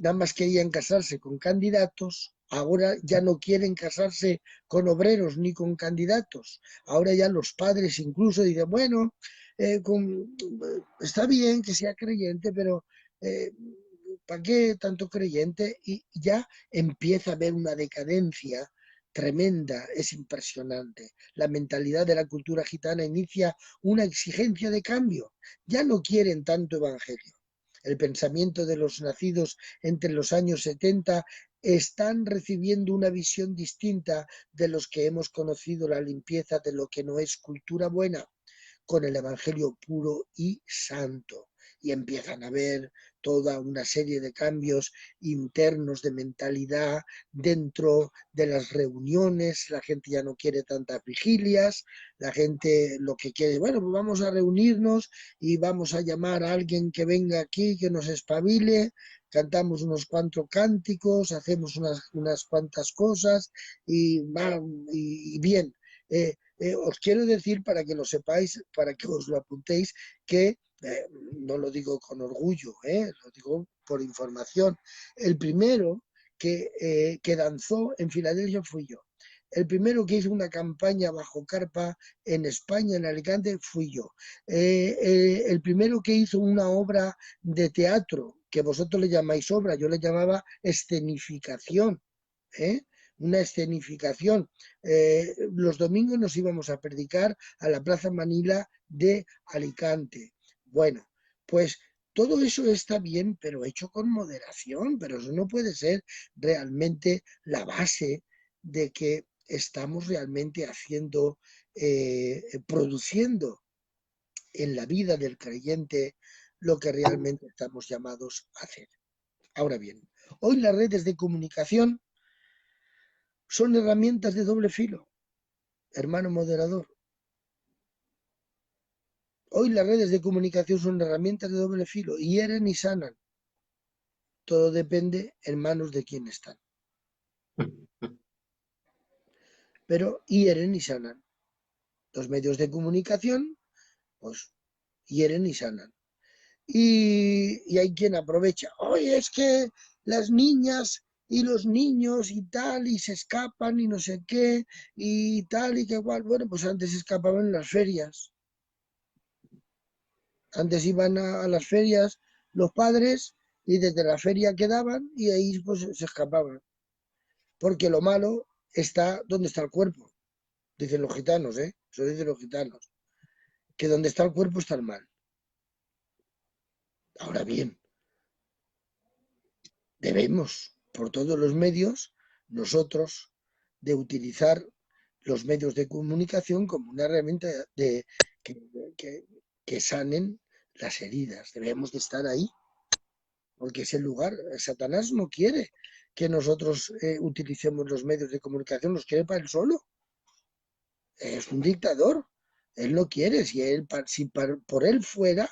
nada más querían casarse con candidatos, ahora ya no quieren casarse con obreros ni con candidatos. Ahora ya los padres incluso dicen, bueno, está bien que sea creyente, pero ¿para qué tanto creyente? Y ya empieza a haber una decadencia tremenda, es impresionante. La mentalidad de la cultura gitana inicia una exigencia de cambio. Ya no quieren tanto evangelio. El pensamiento de los nacidos entre los años 70 están recibiendo una visión distinta de los que hemos conocido la limpieza de lo que no es cultura buena, con el Evangelio puro y santo. Y empiezan a ver toda una serie de cambios internos de mentalidad dentro de las reuniones. La gente ya no quiere tantas vigilias, la gente lo que quiere, bueno, pues vamos a reunirnos y vamos a llamar a alguien que venga aquí, que nos espabile, cantamos unos cuantos cánticos, hacemos unas cuantas cosas y bien. Os quiero decir, para que lo sepáis, para que os lo apuntéis, que no lo digo con orgullo, lo digo por información. El primero que danzó en Filadelfia fui yo. el primero que hizo una campaña bajo carpa en España, en Alicante, fui yo. El primero que hizo una obra de teatro, que vosotros le llamáis obra, yo le llamaba escenificación, ¿eh? Una escenificación. Los domingos nos íbamos a predicar a la Plaza Manila de Alicante. Bueno, pues todo eso está bien, pero hecho con moderación, pero eso no puede ser realmente la base de que estamos realmente haciendo, produciendo en la vida del creyente lo que realmente estamos llamados a hacer. Ahora bien, hoy las redes de comunicación son herramientas de doble filo, hermano moderador. Hoy las redes de comunicación son herramientas de doble filo, hieren y sanan. Todo depende en manos de quién están. Pero hieren y sanan. Los medios de comunicación, pues, hieren y sanan. Y hay quien aprovecha. Oye, es que las niñas y los niños y tal, y se escapan y no sé qué, y tal y que igual. Bueno, pues antes se escapaban en las ferias. Antes iban a las ferias los padres y desde la feria quedaban y ahí pues se escapaban. Porque lo malo está donde está el cuerpo. Dicen los gitanos, ¿eh? Eso dicen los gitanos. Que donde está el cuerpo está el mal. Ahora bien, debemos, por todos los medios, nosotros, de utilizar los medios de comunicación como una herramienta que, que, que sanen las heridas. Debemos de estar ahí, porque es el lugar. Satanás no quiere que nosotros utilicemos los medios de comunicación, los quiere para él solo. Es un dictador. Él no quiere, si por él fuera,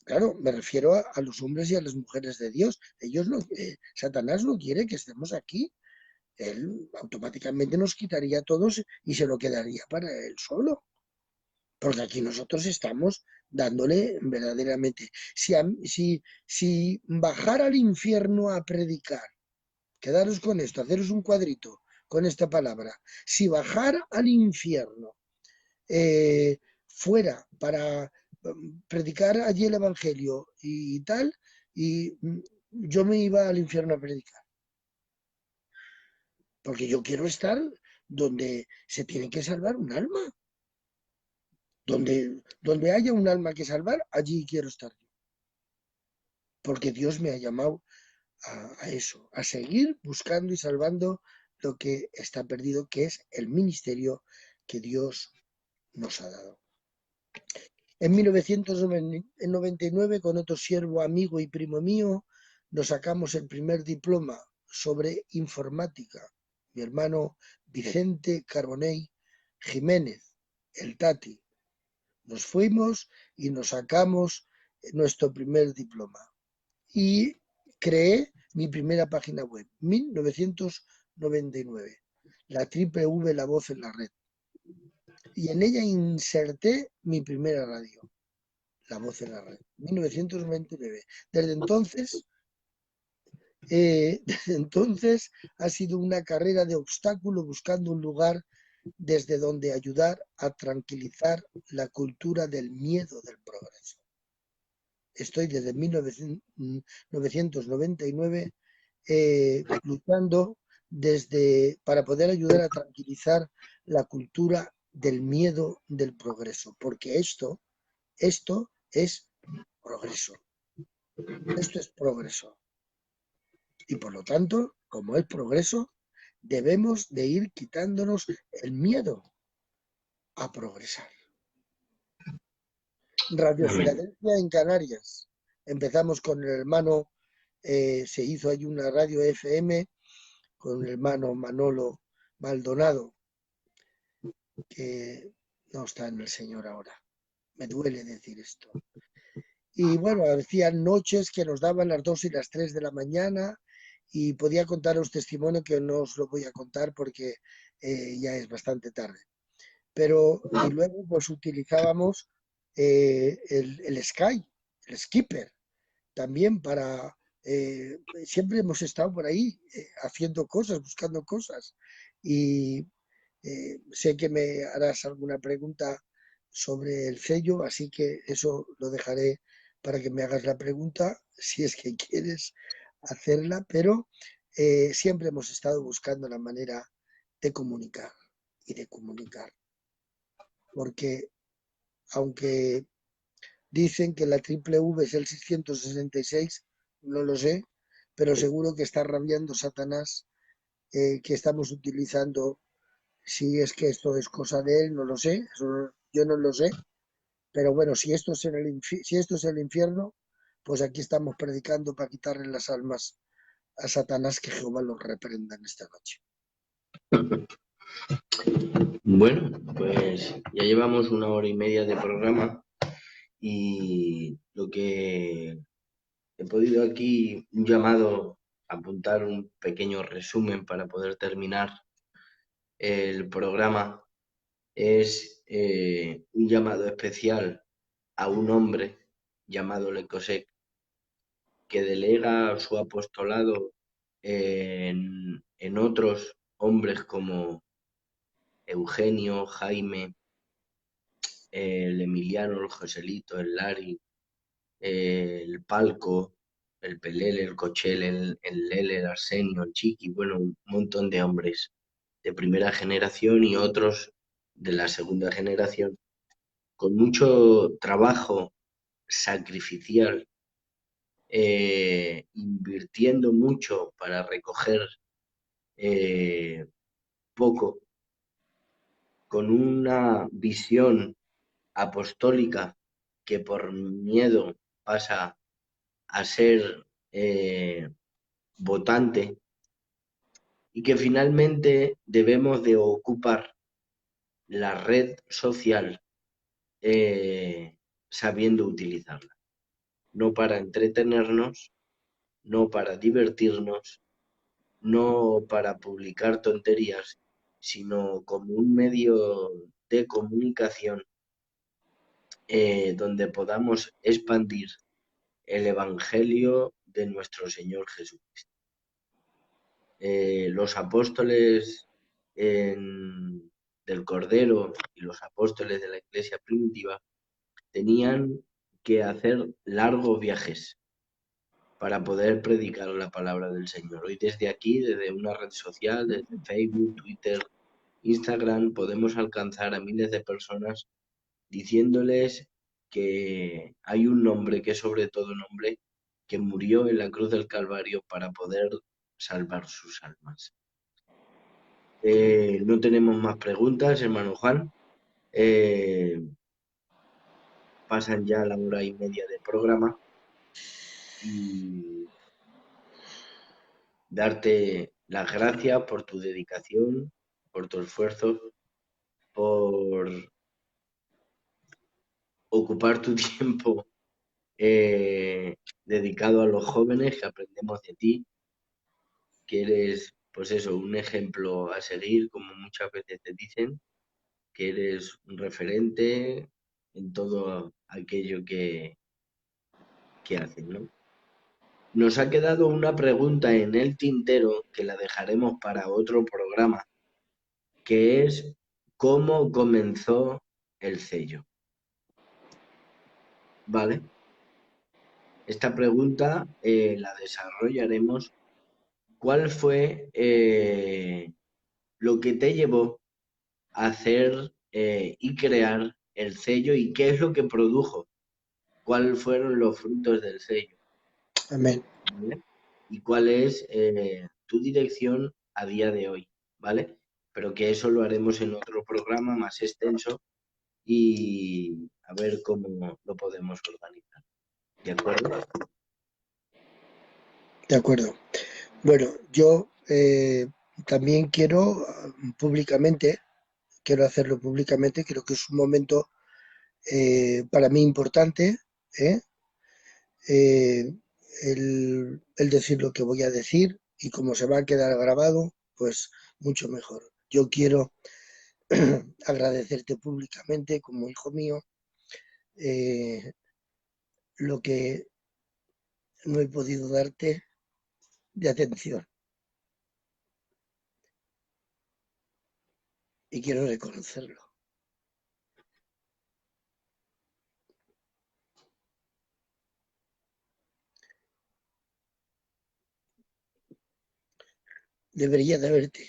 claro, me refiero a los hombres y a las mujeres de Dios. Ellos no, Satanás no quiere que estemos aquí. Él automáticamente nos quitaría a todos y se lo quedaría para él solo. Porque aquí nosotros estamos dándole verdaderamente. Si bajar al infierno a predicar, quedaros con esto, haceros un cuadrito con esta palabra. Si bajar al infierno fuera para predicar allí el Evangelio y tal, y yo me iba al infierno a predicar. Porque yo quiero estar donde se tiene que salvar un alma. Donde haya un alma que salvar, allí quiero estar yo. Porque Dios me ha llamado a eso, a seguir buscando y salvando lo que está perdido, que es el ministerio que Dios nos ha dado. En 1999, con otro siervo, amigo y primo mío, nos sacamos el primer diploma sobre informática. Mi hermano Vicente Carbonell Jiménez, el Tati. Nos fuimos y nos sacamos nuestro primer diploma. Y creé mi primera página web, 1999, la W La Voz en la Red. Y en ella inserté mi primera radio, La Voz en la Red, 1999. Desde entonces ha sido una carrera de obstáculo buscando un lugar desde donde ayudar a tranquilizar la cultura del miedo del progreso. Estoy desde 1999 luchando para poder ayudar a tranquilizar la cultura del miedo del progreso, porque esto es progreso. Esto es progreso. Y por lo tanto, como es progreso, debemos de ir quitándonos el miedo a progresar. Radio Filadelfia en Canarias. Empezamos con el hermano, se hizo ahí una radio FM con el hermano Manolo Maldonado, que no está en el Señor ahora. Me duele decir esto. Y bueno, hacían noches que nos daban las 2 y las 3 de la mañana y podía contaros testimonio que no os lo voy a contar porque ya es bastante tarde. Pero, y luego pues utilizábamos el Sky, el Skipper, también siempre hemos estado por ahí haciendo cosas, buscando cosas. y sé que me harás alguna pregunta sobre el sello, así que eso lo dejaré para que me hagas la pregunta, si es que quieres hacerla, pero siempre hemos estado buscando la manera de comunicar y de comunicar, porque aunque dicen que la triple V es el 666, no lo sé, pero seguro que está rabiando Satanás que estamos utilizando. Si es que esto es cosa de él, no lo sé, eso yo no lo sé, pero bueno, si esto es el infierno, pues aquí estamos predicando para quitarle las almas a Satanás, que Jehová los reprenda en esta noche. Bueno, pues ya llevamos 1 hora y media de programa y lo que he podido aquí, un llamado, apuntar un pequeño resumen para poder terminar el programa, es un llamado especial a un hombre llamado Lecosec, que delega su apostolado en otros hombres como Eugenio, Jaime, el Emiliano, el Joselito, el Lari, el Palco, el Pelele, el Cochel, el Lele, el Arsenio, el Chiqui, bueno, un montón de hombres de primera generación y otros de la segunda generación, con mucho trabajo sacrificial, invirtiendo mucho para recoger poco, con una visión apostólica que por miedo pasa a ser votante, y que finalmente debemos de ocupar la red social sabiendo utilizarla, no para entretenernos, no para divertirnos, no para publicar tonterías, sino como un medio de comunicación donde podamos expandir el Evangelio de nuestro Señor Jesucristo. Los apóstoles del Cordero y los apóstoles de la Iglesia primitiva tenían que hacer largos viajes para poder predicar la palabra del Señor. Hoy desde aquí, desde una red social, desde Facebook, Twitter, Instagram, podemos alcanzar a miles de personas diciéndoles que hay un nombre que es sobre todo nombre, que murió en la cruz del Calvario para poder salvar sus almas. No tenemos más preguntas, hermano Juan. Pasan ya la 1 hora y media de programa y darte las gracias por tu dedicación, por tu esfuerzo, por ocupar tu tiempo dedicado a los jóvenes, que aprendemos de ti, que eres, pues eso, un ejemplo a seguir, como muchas veces te dicen, que eres un referente en todo aquello que hacen, ¿no? Nos ha quedado una pregunta en el tintero que la dejaremos para otro programa, que es ¿cómo comenzó el sello? ¿Vale? Esta pregunta la desarrollaremos. ¿Cuál fue lo que te llevó a hacer y crear el sello y qué es lo que produjo? ¿Cuáles fueron los frutos del sello? Amén. ¿Vale? ¿Y cuál es tu dirección a día de hoy? ¿Vale? Pero que eso lo haremos en otro programa más extenso y a ver cómo lo podemos organizar. ¿De acuerdo? De acuerdo. Bueno, yo también quiero hacerlo públicamente, creo que es un momento para mí importante, ¿eh? Eh, el decir lo que voy a decir, y como se va a quedar grabado, pues mucho mejor. Yo quiero agradecerte públicamente como hijo mío eh, lo que no he podido darte de atención. y quiero reconocerlo. Debería de haberte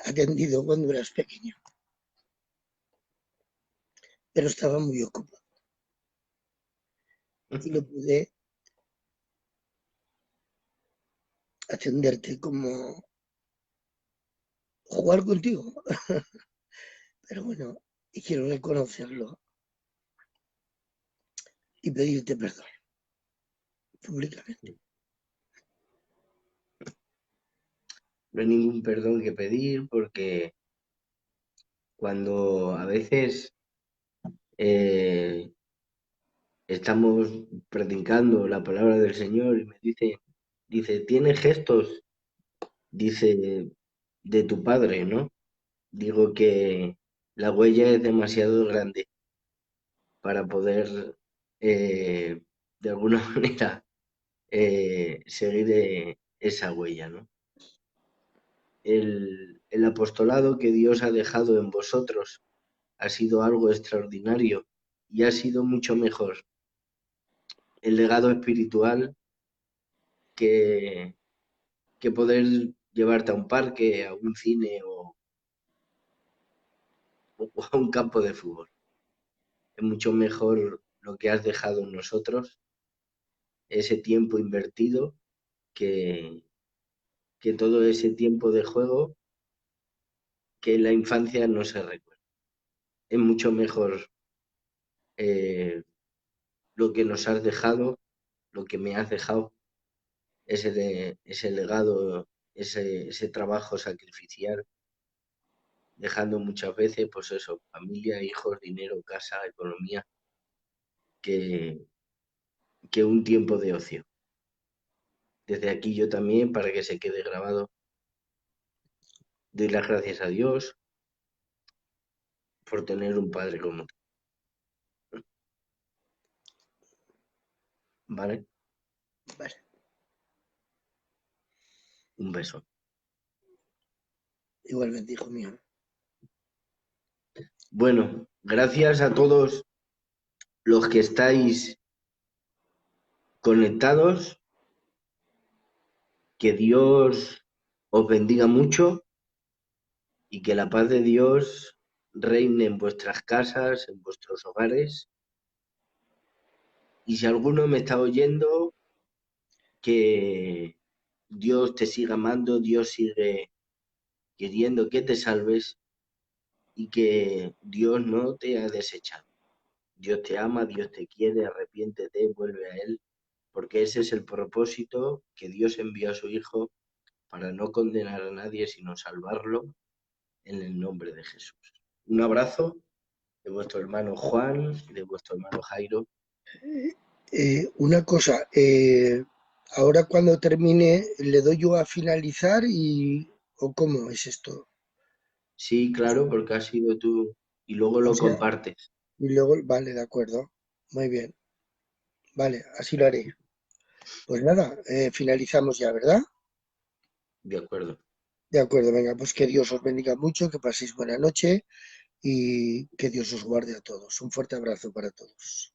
atendido cuando eras pequeño, pero estaba muy ocupado y no pude atenderte como jugar contigo. Pero bueno, y quiero reconocerlo y pedirte perdón públicamente. No hay ningún perdón que pedir porque cuando a veces estamos predicando la palabra del Señor y me dice, tiene gestos, dice, de tu padre, ¿no? Digo que la huella es demasiado grande para poder, de alguna manera, seguir esa huella, ¿no? El apostolado que Dios ha dejado en vosotros ha sido algo extraordinario y ha sido mucho mejor el legado espiritual que, que poder llevarte a un parque, a un cine o a un campo de fútbol. Es mucho mejor lo que has dejado en nosotros, ese tiempo invertido, que, que todo ese tiempo de juego que en la infancia no se recuerda. Es mucho mejor eh, lo que nos has dejado, lo que me has dejado, ese legado, ese trabajo sacrificial, dejando muchas veces, pues eso, familia, hijos, dinero, casa, economía, que, que un tiempo de ocio. Desde aquí yo también, para que se quede grabado, doy las gracias a Dios por tener un padre como tú. ¿Vale? Vale, Un beso. igualmente, hijo mío. Bueno, gracias a todos los que estáis conectados. Que Dios os bendiga mucho y que la paz de Dios reine en vuestras casas, en vuestros hogares. Y si alguno me está oyendo, que Dios te siga amando, Dios sigue queriendo que te salves y que Dios no te ha desechado. Dios te ama, Dios te quiere, arrepiéntete, vuelve a Él, porque ese es el propósito que Dios envió a su Hijo para no condenar a nadie, sino salvarlo en el nombre de Jesús. Un abrazo de vuestro hermano Juan y de vuestro hermano Jairo. Una cosa, ahora cuando termine, ¿le doy yo a finalizar o cómo es esto? Sí, claro, porque has sido tú y luego O lo sea, compartes. y luego, vale, de acuerdo. Muy bien, vale, así lo haré. Pues nada, finalizamos ya, ¿verdad? De acuerdo. De acuerdo, venga, pues que Dios os bendiga mucho, que paséis buena noche y que Dios os guarde a todos. Un fuerte abrazo para todos.